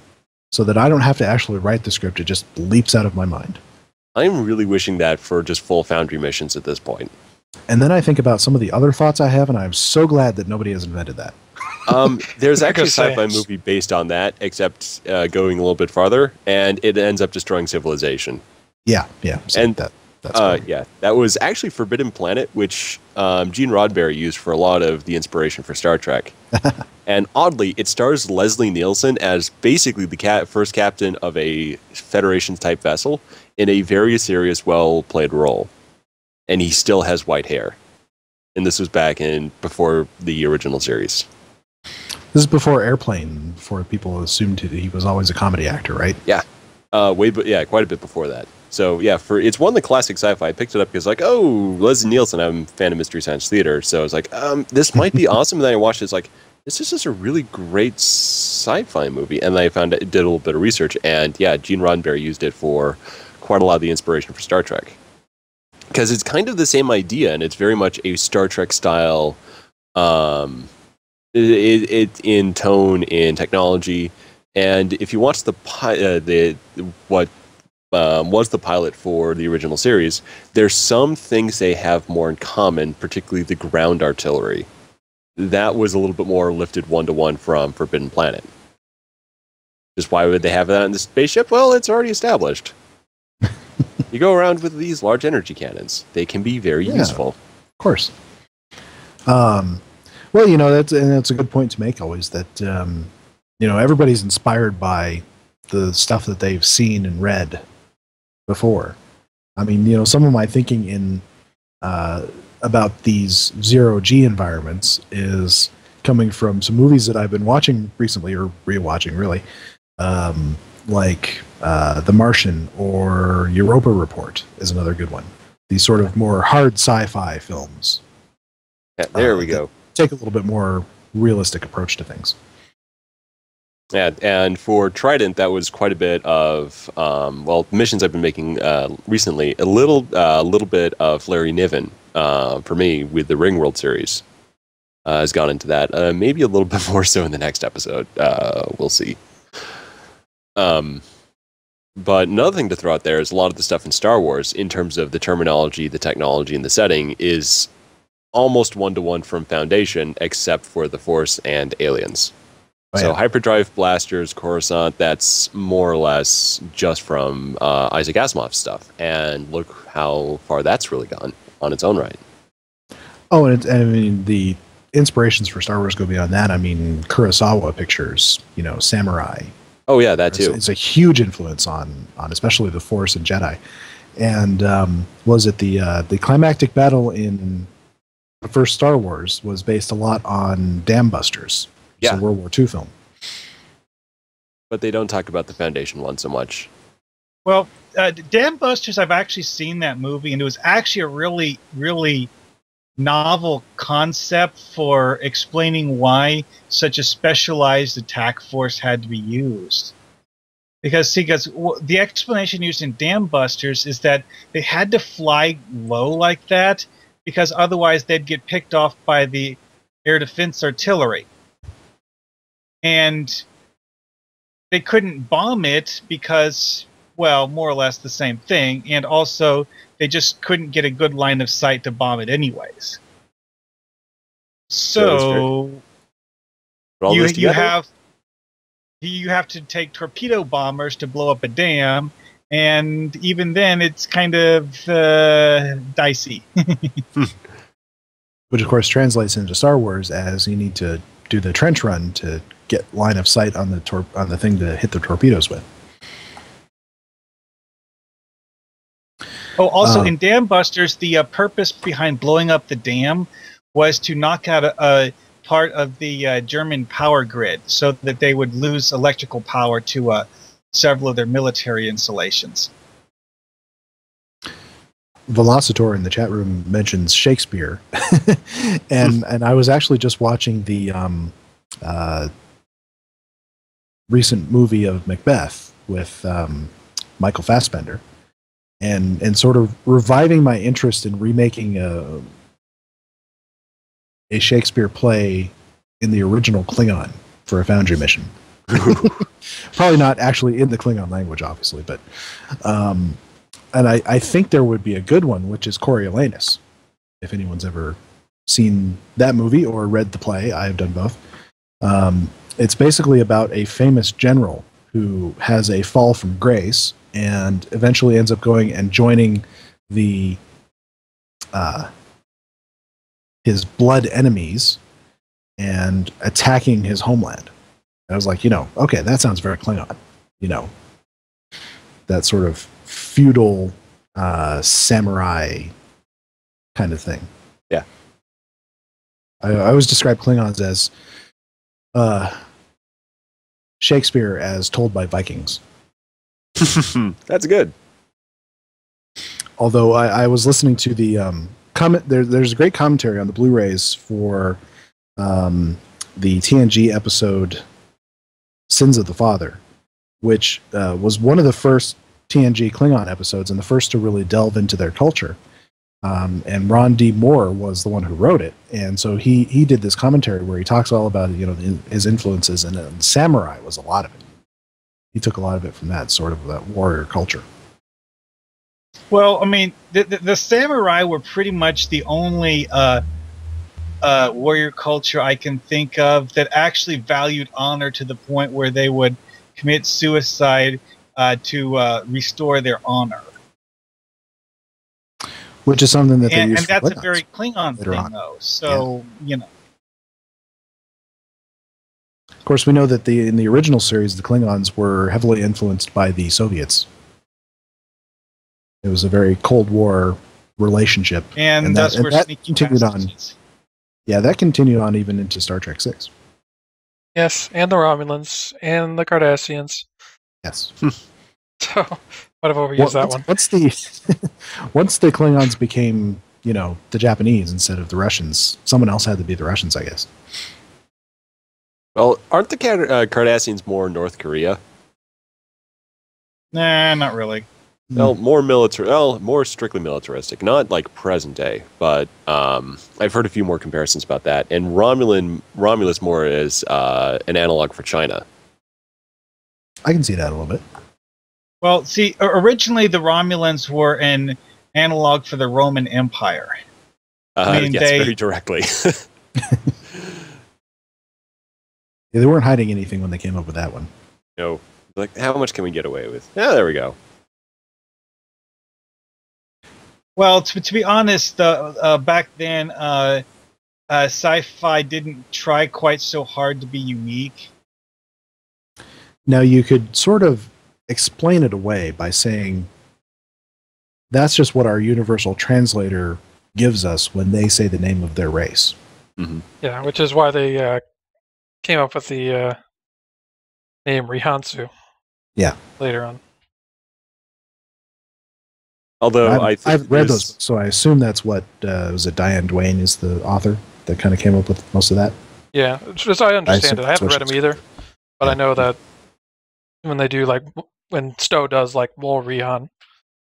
so that I don't have to actually write the script. It just leaps out of my mind. I'm really wishing that for just full Foundry missions at this point. And then I think about some of the other thoughts I have, and I'm so glad that nobody has invented that. There's actually a sci-fi movie based on that, except going a little bit farther, and it ends up destroying civilization. Yeah. So and that's that was actually Forbidden Planet, which Gene Roddenberry used for a lot of the inspiration for Star Trek. And oddly, it stars Leslie Nielsen as basically the first captain of a Federation-type vessel in a very serious, well-played role. And he still has white hair. And this was back before the original series. This is before Airplane, before people assumed he was always a comedy actor, right? Yeah. Quite a bit before that. So, yeah, it's one of the classic sci-fi. I picked it up because, Leslie Nielsen, I'm a fan of Mystery Science Theater. So I was like, this might be awesome. And then I watched it, it's like, this is just a really great sci-fi movie. And then I did a little bit of research. And, yeah, Gene Roddenberry used it for quite a lot of the inspiration for Star Trek. Because it's kind of the same idea, and it's very much a Star Trek style, it in tone, in technology. And if you watch what was the pilot for the original series, there's some things they have more in common, particularly the ground artillery. That was a little bit more lifted one-to-one from Forbidden Planet. Just why would they have that in the spaceship? Well, it's already established. You go around with these large energy cannons. They can be very useful. Of course. Well, that's a good point to make always, that everybody's inspired by the stuff that they've seen and read before. I mean, some of my thinking about these zero-G environments is coming from some movies that I've been watching recently, or rewatching really, like The Martian or Europa Report is another good one. These sort of more hard sci-fi films. Yeah, there we go. Take a little bit more realistic approach to things. Yeah, and for Trident, that was quite a bit of missions I've been making recently. A little bit of Larry Niven for me with the Ringworld series has gone into that. Maybe a little bit more so in the next episode. We'll see. But another thing to throw out there is a lot of the stuff in Star Wars, in terms of the terminology, the technology, and the setting, is almost one-to-one from Foundation, except for the Force and aliens. So hyperdrive blasters, Coruscant, that's more or less just from Isaac Asimov's stuff. And look how far that's really gone on its own right. Oh, and the inspirations for Star Wars go beyond that. I mean, Kurosawa pictures, samurai. Oh, yeah, that too. It's a huge influence on especially the Force and Jedi. And was it the climactic battle in the first Star Wars was based a lot on Dam Busters. Yeah. It's a World War II film. But they don't talk about the Foundation one so much. Well, Dam Busters, I've actually seen that movie, and it was actually a really, really novel concept for explaining why such a specialized attack force had to be used. Because the explanation used in Dam Busters is that they had to fly low like that, because otherwise they'd get picked off by the air defense artillery. And they couldn't bomb it because, well, more or less the same thing, and also they just couldn't get a good line of sight to bomb it anyways. So you have you have to take torpedo bombers to blow up a dam, and even then, it's kind of dicey. Which, of course, translates into Star Wars as you need to do the trench run to get line of sight on the thing to hit the torpedoes with. Oh, also in Dam Busters, the purpose behind blowing up the dam was to knock out a part of the German power grid so that they would lose electrical power to several of their military installations. Velocitor in the chat room mentions Shakespeare, and I was actually just watching the recent movie of Macbeth with Michael Fassbender, and sort of reviving my interest in remaking a Shakespeare play in the original Klingon for a Foundry mission. Probably not actually in the Klingon language, obviously, but and I think there would be a good one, which is Coriolanus. If anyone's ever seen that movie or read the play, I have done both. It's basically about a famous general who has a fall from grace and eventually ends up going and joining the his blood enemies and attacking his homeland. I was like, okay, that sounds very Klingon. That sort of feudal samurai kind of thing. Yeah. I always describe Klingons as Shakespeare as told by Vikings. That's good. Although I was listening to the comment, there's a great commentary on the Blu-rays for the TNG episode Sins of the Father, which was one of the first TNG Klingon episodes and the first to really delve into their culture. And Ron D. Moore was the one who wrote it, and so he did this commentary where he talks all about his influences, and samurai was a lot of it. He took a lot of it from that sort of that warrior culture. Well, I mean, the samurai were pretty much the only warrior culture I can think of that actually valued honor to the point where they would commit suicide to restore their honor. Which is something that they use. And that's a very Klingon thing, though. So, Of course, we know that in the original series, the Klingons were heavily influenced by the Soviets. It was a very Cold War relationship. And that continued on. Yeah, that continued on even into Star Trek VI. Yes, and the Romulans, and the Cardassians. Yes. So, might have overused that one. Once the Klingons became, the Japanese instead of the Russians, someone else had to be the Russians, I guess. Well, aren't the Cardassians more North Korea? Nah, not really. Well, more strictly militaristic, not like present day, but I've heard a few more comparisons about that. And Romulus more is an analog for China. I can see that a little bit. Well, see, originally the Romulans were an analog for the Roman Empire. Yes, very directly. Yeah, they weren't hiding anything when they came up with that one. No, like how much can we get away with? Yeah, there we go. Well, to be honest, back then, sci-fi didn't try quite so hard to be unique. Now, you could sort of explain it away by saying that's just what our universal translator gives us when they say the name of their race. Mm-hmm. Yeah, which is why they came up with the name Rihansu. Yeah. Later on. Although I've read those, so I assume that's what was it. Diane Duane is the author that kind of came up with most of that. Yeah, as I understand it, I haven't read them either, but I know that when they do when Stowe does Wol Rihan,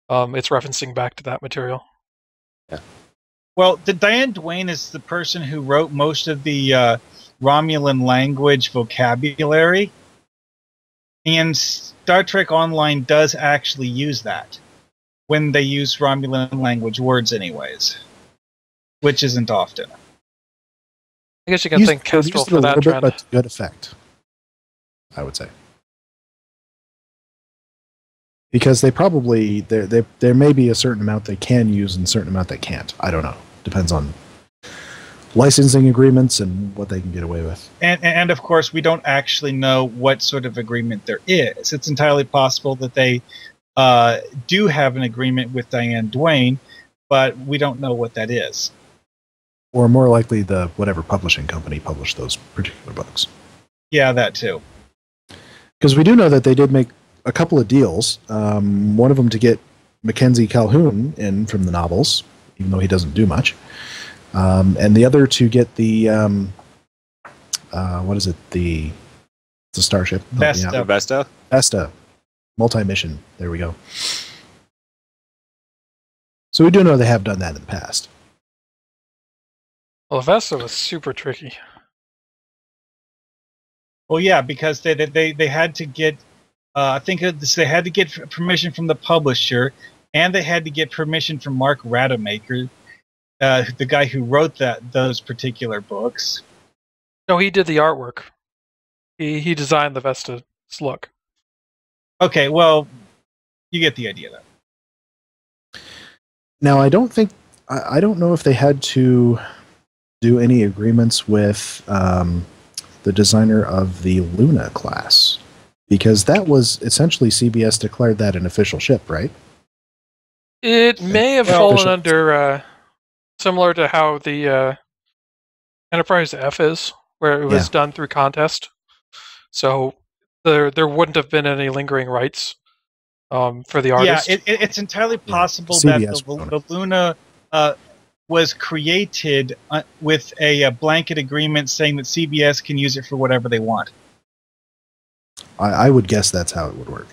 it's referencing back to that material. Yeah. Well, Diane Duane is the person who wrote most of the Romulan language vocabulary, and Star Trek Online does actually use that when they use Romulan language words anyways, which isn't often. I guess you can thank Kestrel for that trend. But to good effect. I would say. Because they probably there may be a certain amount they can use and a certain amount they can't. I don't know. Depends on licensing agreements and what they can get away with. And of course, we don't actually know what sort of agreement there is. It's entirely possible that they do have an agreement with Diane Duane, but we don't know what that is. Or more likely, the whatever publishing company published those particular books. Yeah, that too. Because we do know that they did make a couple of deals. One of them to get Mackenzie Calhoun in from the novels, even though he doesn't do much. And the other to get the what is it? It's a starship. Vesta. Multi-mission. There we go. So we do know they have done that in the past. Well, Vesta was super tricky. Well, yeah, because they had to get, I think they had to get permission from the publisher, and they had to get permission from Mark Rademacher, the guy who wrote those particular books. No, he did the artwork. He designed the Vesta's look. Okay, well, you get the idea then. Now, I don't know if they had to do any agreements with the designer of the Luna class, because that was essentially CBS declared that an official ship, right? It may have fallen under similar to how the Enterprise F is, where it was done through contest. So there wouldn't have been any lingering rights for the artist. Yeah, it's entirely possible that the Luna was created with a blanket agreement saying that CBS can use it for whatever they want. I would guess that's how it would work.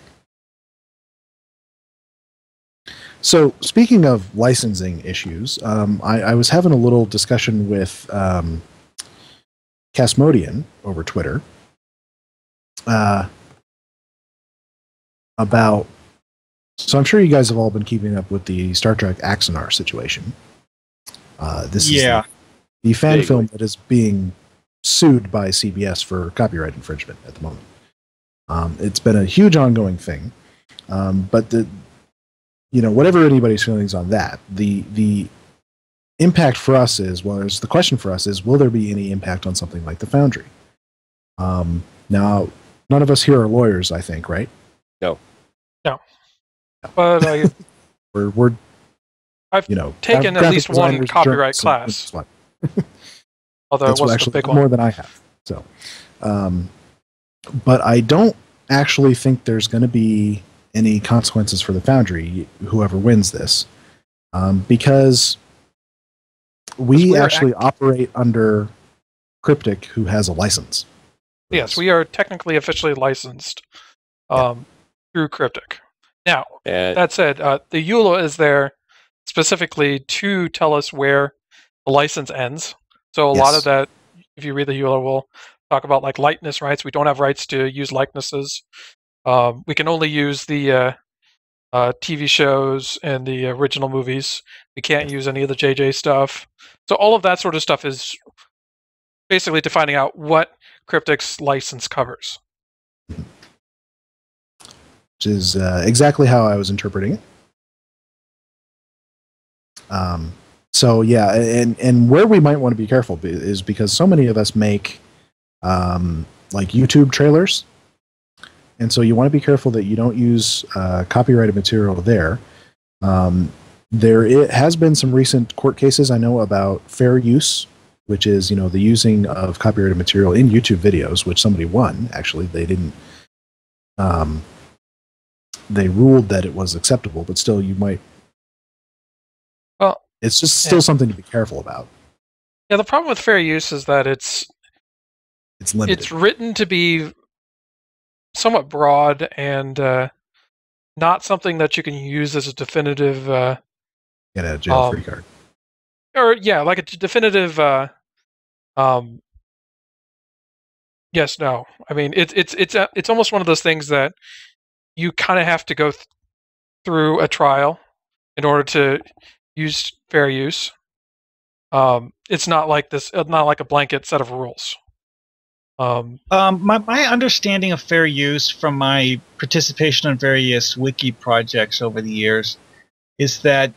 So, speaking of licensing issues, I was having a little discussion with Casmodian over Twitter about... So I'm sure you guys have all been keeping up with the Star Trek Axanar situation. This is the fan film that is being sued by CBS for copyright infringement at the moment. It's been a huge ongoing thing, but whatever anybody's feelings on that, the impact for us is, the question for us is, will there be any impact on something like the Foundry? Now, none of us here are lawyers, I think, right? No. But I've taken at least one copyright class. Although it wasn't a big one. More than I have. So, but I don't actually think there's going to be any consequences for the Foundry, whoever wins this, because we actually operate under Cryptic, who has a license. Yes, we are technically officially licensed through Cryptic. Now, that said, the EULA is there specifically to tell us where the license ends. So a lot of that, if you read the EULA, will talk about like likeness rights. We don't have rights to use likenesses. We can only use the TV shows and the original movies. We can't use any of the JJ stuff. So all of that sort of stuff is basically defining out what Cryptic's license covers. Which is exactly how I was interpreting it. So yeah, and where we might want to be careful is because so many of us make like YouTube trailers, and so you want to be careful that you don't use copyrighted material there. There has been some recent court cases I know about fair use, which is the using of copyrighted material in YouTube videos, which somebody won. Actually, they didn't. They ruled that it was acceptable, but still, you might. Well, it's just still something to be careful about. Yeah, the problem with fair use is that it's limited. It's written to be somewhat broad and not something that you can use as a definitive. Get a jail-free card. Or like a definitive. Yes, no. I mean, it's almost one of those things that you kind of have to go through a trial in order to use fair use. It's not like this. Not like a blanket set of rules. My understanding of fair use from my participation in various wiki projects over the years is that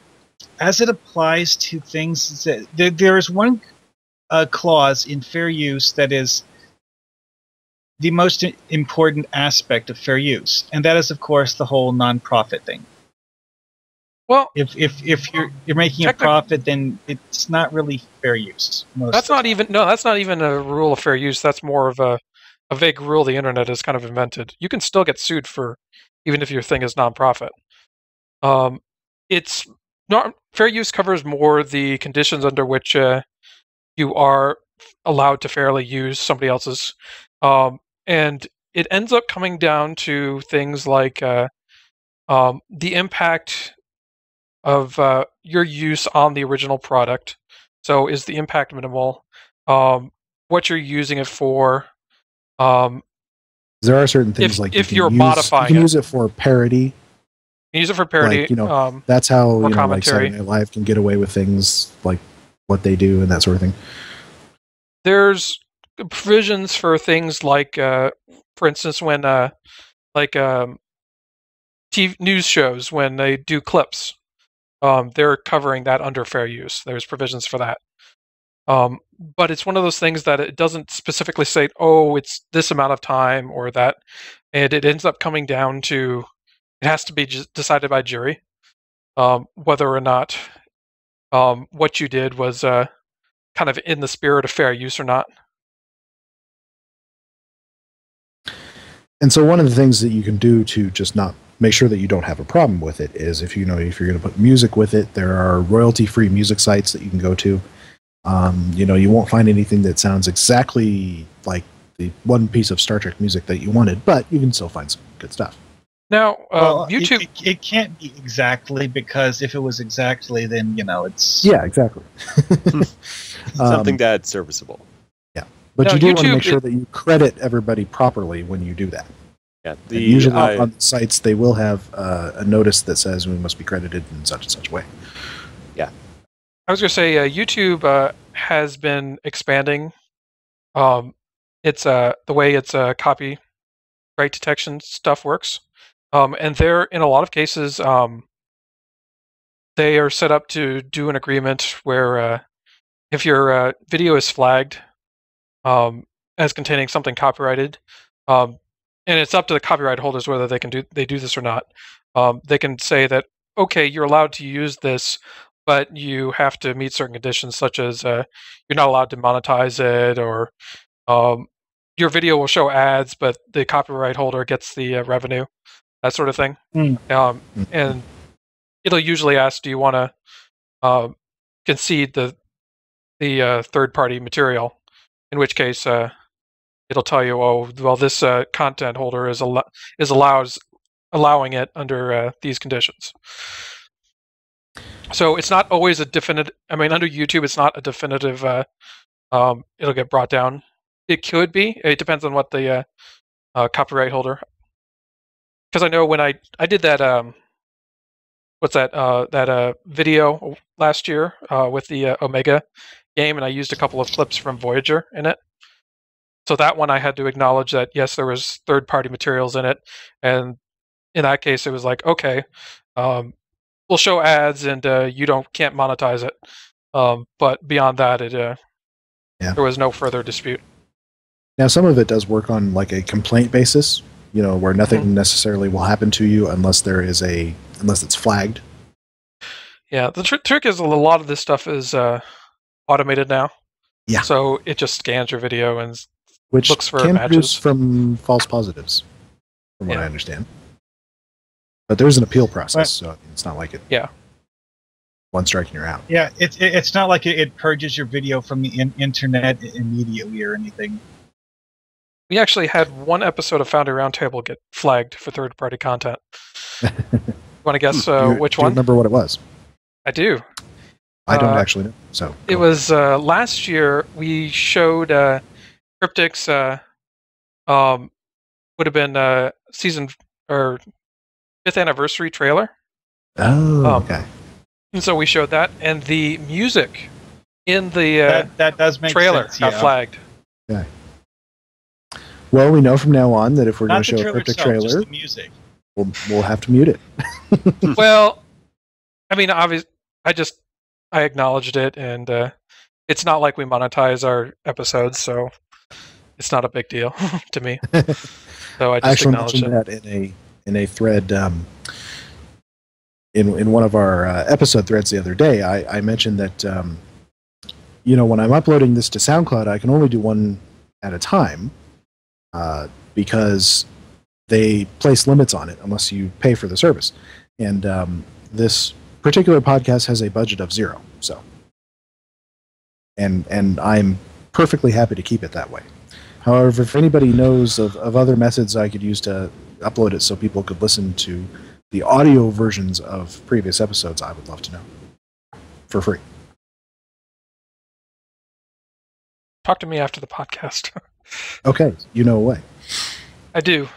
as it applies to things, there is one clause in fair use that is the most important aspect of fair use, and that is, of course, the whole nonprofit thing. Well, if you're making a profit, then it's not really fair use. That's not even a rule of fair use. That's more of a vague rule the internet has kind of invented. You can still get sued for even if your thing is nonprofit. It's not fair use covers more the conditions under which you are allowed to fairly use somebody else's, and it ends up coming down to things like the impact of your use on the original product. So is the impact minimal? What you're using it for? There are certain things if you're modifying it. You can use it for parody. You use it for parody. Like, that's how like commentary. Saturday Night Live can get away with things like what they do and that sort of thing. There's provisions for things like, for instance, when TV news shows, when they do clips, they're covering that under fair use. There's provisions for that. But it's one of those things that it doesn't specifically say, oh, it's this amount of time or that, and it ends up coming down to it has to be decided by jury whether or not what you did was kind of in the spirit of fair use or not. And so one of the things that you can do to just not make sure that you don't have a problem with it is if you're going to put music with it, there are royalty-free music sites that you can go to. You won't find anything that sounds exactly like the one piece of Star Trek music that you wanted, but you can still find some good stuff. Now, YouTube... It can't be exactly, because if it was exactly, then, it's... Yeah, exactly. Something that's serviceable. Yeah. But you do want to make sure that you credit everybody properly when you do that. Yeah. Usually on the sites, they will have a notice that says we must be credited in such and such way. Yeah. I was going to say, YouTube has been expanding. It's the way its copyright detection stuff works. And they're, in a lot of cases, they are set up to do an agreement where if your video is flagged as containing something copyrighted, and it's up to the copyright holders whether they do this or not, they can say that, okay, you're allowed to use this, but you have to meet certain conditions, such as you're not allowed to monetize it, or your video will show ads, but the copyright holder gets the revenue. That sort of thing. And it'll usually ask, do you want to concede the third-party material? In which case, it'll tell you, oh, well, this content holder is allowing it under these conditions. So it's not always a definitive. I mean, under YouTube, it's not a definitive. It'll get brought down. It could be. It depends on what the copyright holder. Because I know when I did that, that video last year with the Omega game, and I used a couple of clips from Voyager in it. So that one I had to acknowledge that, yes, there was third-party materials in it. And in that case, it was like, okay, we'll show ads and you can't monetize it. But beyond that, there was no further dispute. Now, some of it does work on like a complaint basis, where nothing necessarily will happen to you unless it's flagged. Yeah, the trick is a lot of this stuff is automated now. Yeah. So it just scans your video and which looks for can matches. produce from false positives, from what I understand. But there's an appeal process, so it's not like it. Yeah. One strike and you're out. Yeah, it's not like it purges your video from the internet immediately or anything. We actually had one episode of Foundry Roundtable get flagged for third-party content. You want to guess which one? Do you remember what it was? I do. I don't actually know. So it was last year. We showed Cryptic's would have been season or 5th anniversary trailer. Oh, okay. And so we showed that, and the music in the that does make trailer sense, got flagged. Yeah. Well, we know from now on that if we're going Not to the show a trailer cryptic itself, just trailer, the music. we'll have to mute it. Well, I mean, obviously, I acknowledged it, and it's not like we monetize our episodes, so it's not a big deal to me. So I I just actually acknowledged mentioned it. that in a thread in one of our episode threads the other day. I mentioned that when I'm uploading this to SoundCloud, I can only do one at a time because they place limits on it unless you pay for the service. And this particular podcast has a budget of 0, so and I'm perfectly happy to keep it that way. However, if anybody knows of other methods I could use to upload it so people could listen to the audio versions of previous episodes, I would love to know. For free. Talk to me after the podcast. Okay, you know a way. I do.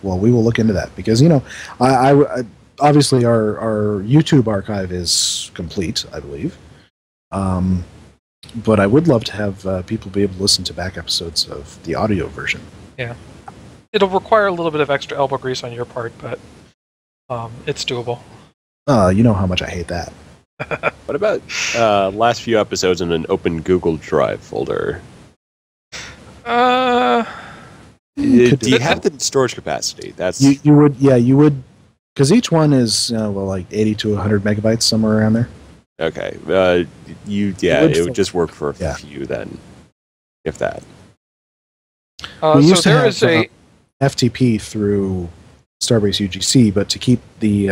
Well, we will look into that because, I obviously our YouTube archive is complete, I believe. But I would love to have people be able to listen to back episodes of the audio version. Yeah. It'll require a little bit of extra elbow grease on your part, but it's doable. You know how much I hate that. What about last few episodes in an open Google Drive folder? Could Do do you that. have the storage capacity? That's You would, because each one is like 80 to 100 megabytes, somewhere around there. okay. would It would just work for a yeah. few then, if that. We So used to there have is a FTP through Starbase UGC, but to keep the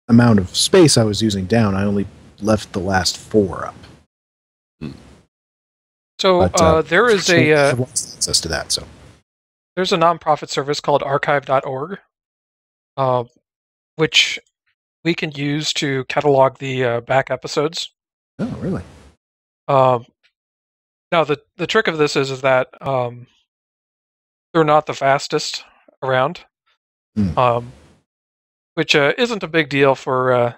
amount of space I was using down, I only left the last 4 up. so But, there is I a have access to that. So there's a nonprofit service called archive.org, which we can use to catalog the back episodes. oh, really? Now the trick of this is that they're not the fastest around, which isn't a big deal for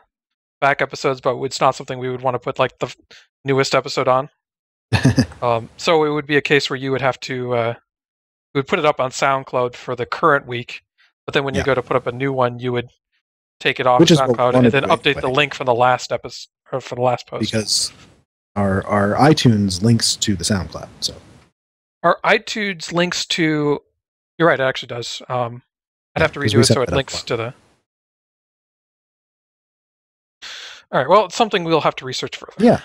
back episodes, but it's not something we would want to put like the newest episode on. So it would be a case where you would have to we would put it up on SoundCloud for the current week, but then when you Yeah. go to put up a new one, you would take it off Which is what we SoundCloud wanted and then to update anyway. the link from the last episode or from the last post. Because our iTunes links to the SoundCloud. So Our iTunes links to. You're right, it actually does. I'd have to 'cause redo we it set so it that up links once. to the. All right. Well, it's something we'll have to research further. Yeah.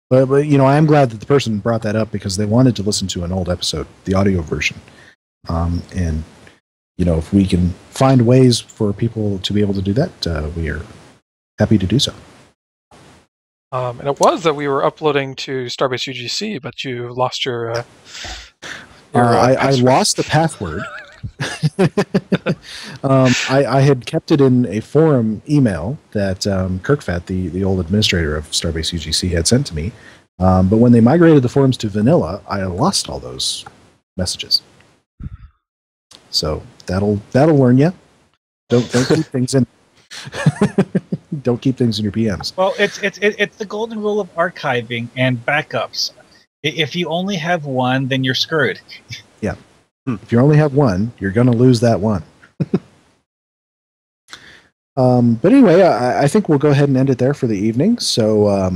But I am glad that the person brought that up because they wanted to listen to an old episode, the audio version. And if we can find ways for people to be able to do that, we are happy to do so. And it was that we were uploading to Starbase UGC, but you lost your. I password. lost the password. I had kept it in a forum email that Kirkvat, the old administrator of Starbase UGC, had sent to me. But when they migrated the forums to vanilla, I lost all those messages. So that'll warn you. Don't keep things in. Don't keep things in your PMs. Well, it's the golden rule of archiving and backups. If you only have one, then you're screwed. Yeah. If you only have one, you're going to lose that one. But anyway, I think we'll go ahead and end it there for the evening. So,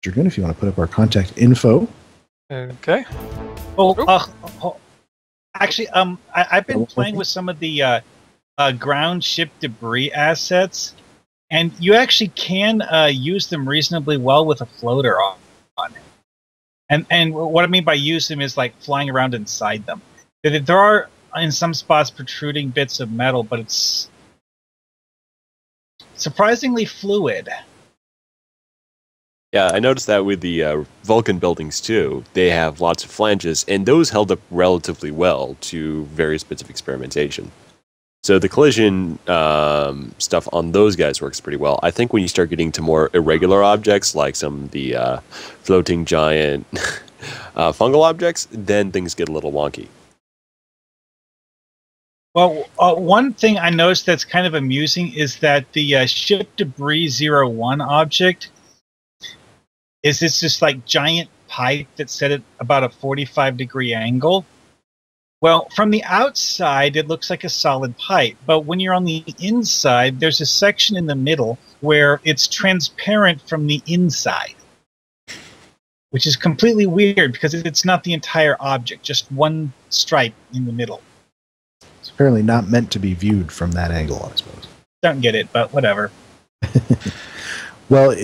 Dragoon, if you want to put up our contact info. Okay. Actually, I've been playing with some of the ground ship debris assets, and you actually can use them reasonably well with a floater on. And what I mean by use them is like flying around inside them. There are in some spots protruding bits of metal, but it's surprisingly fluid. Yeah, I noticed that with the Vulcan buildings too. They have lots of flanges, and those held up relatively well to various bits of experimentation. So the collision stuff on those guys works pretty well. I think when you start getting to more irregular objects, like some of the floating giant fungal objects, then things get a little wonky. Well, one thing I noticed that's kind of amusing is that the ship debris 01 object is this just like giant pipe that's set at about a 45-degree angle. Well, from the outside, it looks like a solid pipe, but when you're on the inside, there's a section in the middle where it's transparent from the inside, which is completely weird because it's not the entire object, just one stripe in the middle. It's apparently not meant to be viewed from that angle, I suppose. Don't get it, but whatever. Well,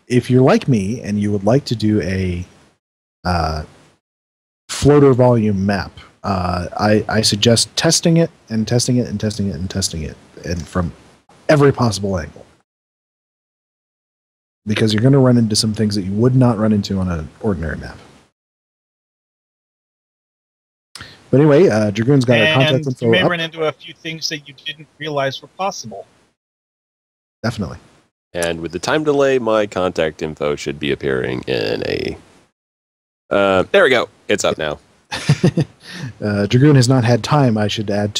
if you're like me and you would like to do a floater volume map, I suggest testing it and testing it and testing it and testing it, and from every possible angle, because you're going to run into some things that you would not run into on an ordinary map. But anyway, Dragoon's got our contact info. You may up. run into a few things that you didn't realize were possible. Definitely. And with the time delay, my contact info should be appearing in a... there we go. It's up now. Dragoon has not had time. I should add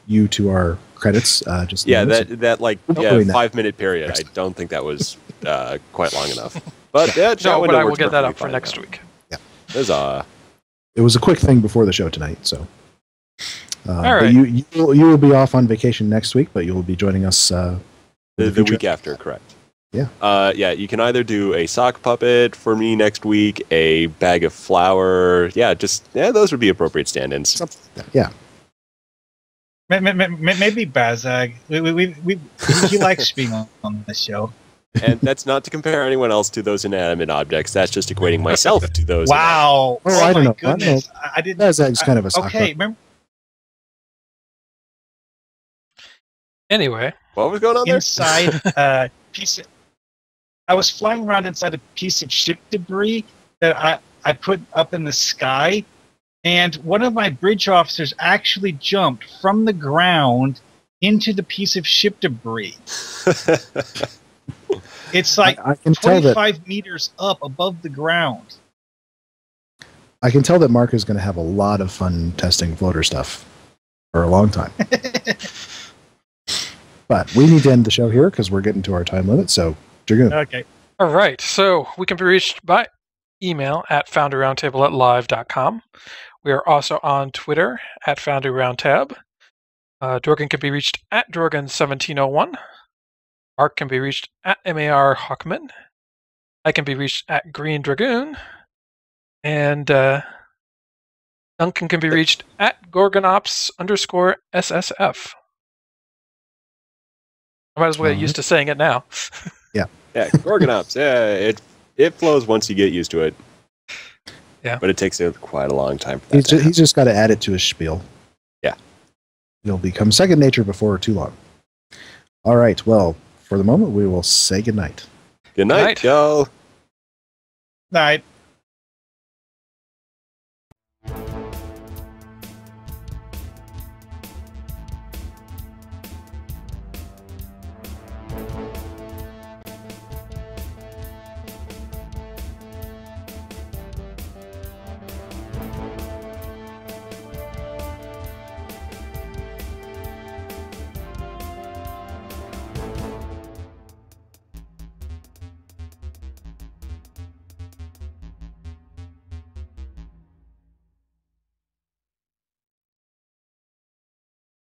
you to our credits. Just that 5-minute period. I don't think that was quite long enough. But yeah, no, but I will get that up for next week. Yeah, it was a quick thing before the show tonight. So, all right, you will be off on vacation next week, but you will be joining us the week after. Correct. Yeah. You can either do a sock puppet for me next week, a bag of flour. Those would be appropriate stand-ins. Yeah. Maybe Bazag. He likes being on the show. And that's not to compare anyone else to those inanimate objects. That's just equating myself to those. Wow. Oh, I don't know. Goodness. I didn't. Bazag's kind of a sock okay. puppet. Remember. Anyway, what was going on there? Inside a piece. I was flying around inside a piece of ship debris that I put up in the sky, and one of my bridge officers actually jumped from the ground into the piece of ship debris. It's like I can tell 25 meters up above the ground. I can tell that Mark is going to have a lot of fun testing floater stuff for a long time. But we need to end the show here because we're getting to our time limit. So, Dragoon. Okay. All right. So we can be reached by email at foundryroundtable@live.com. We are also on Twitter at Foundry Roundtab. Dragon can be reached at Dragon1701. Mark can be reached at Markhawkman. I can be reached at Greendragoon. And Duncan can be reached at Gorgonops_SSF. I might as well get used to saying it now. Yeah, Gorgonops. Yeah, it flows once you get used to it. Yeah, but it takes quite a long time for that. He's just got to add it to his spiel. Yeah, it'll become second nature before too long. All right. Well, for the moment, we will say goodnight. Good night, y'all. Night.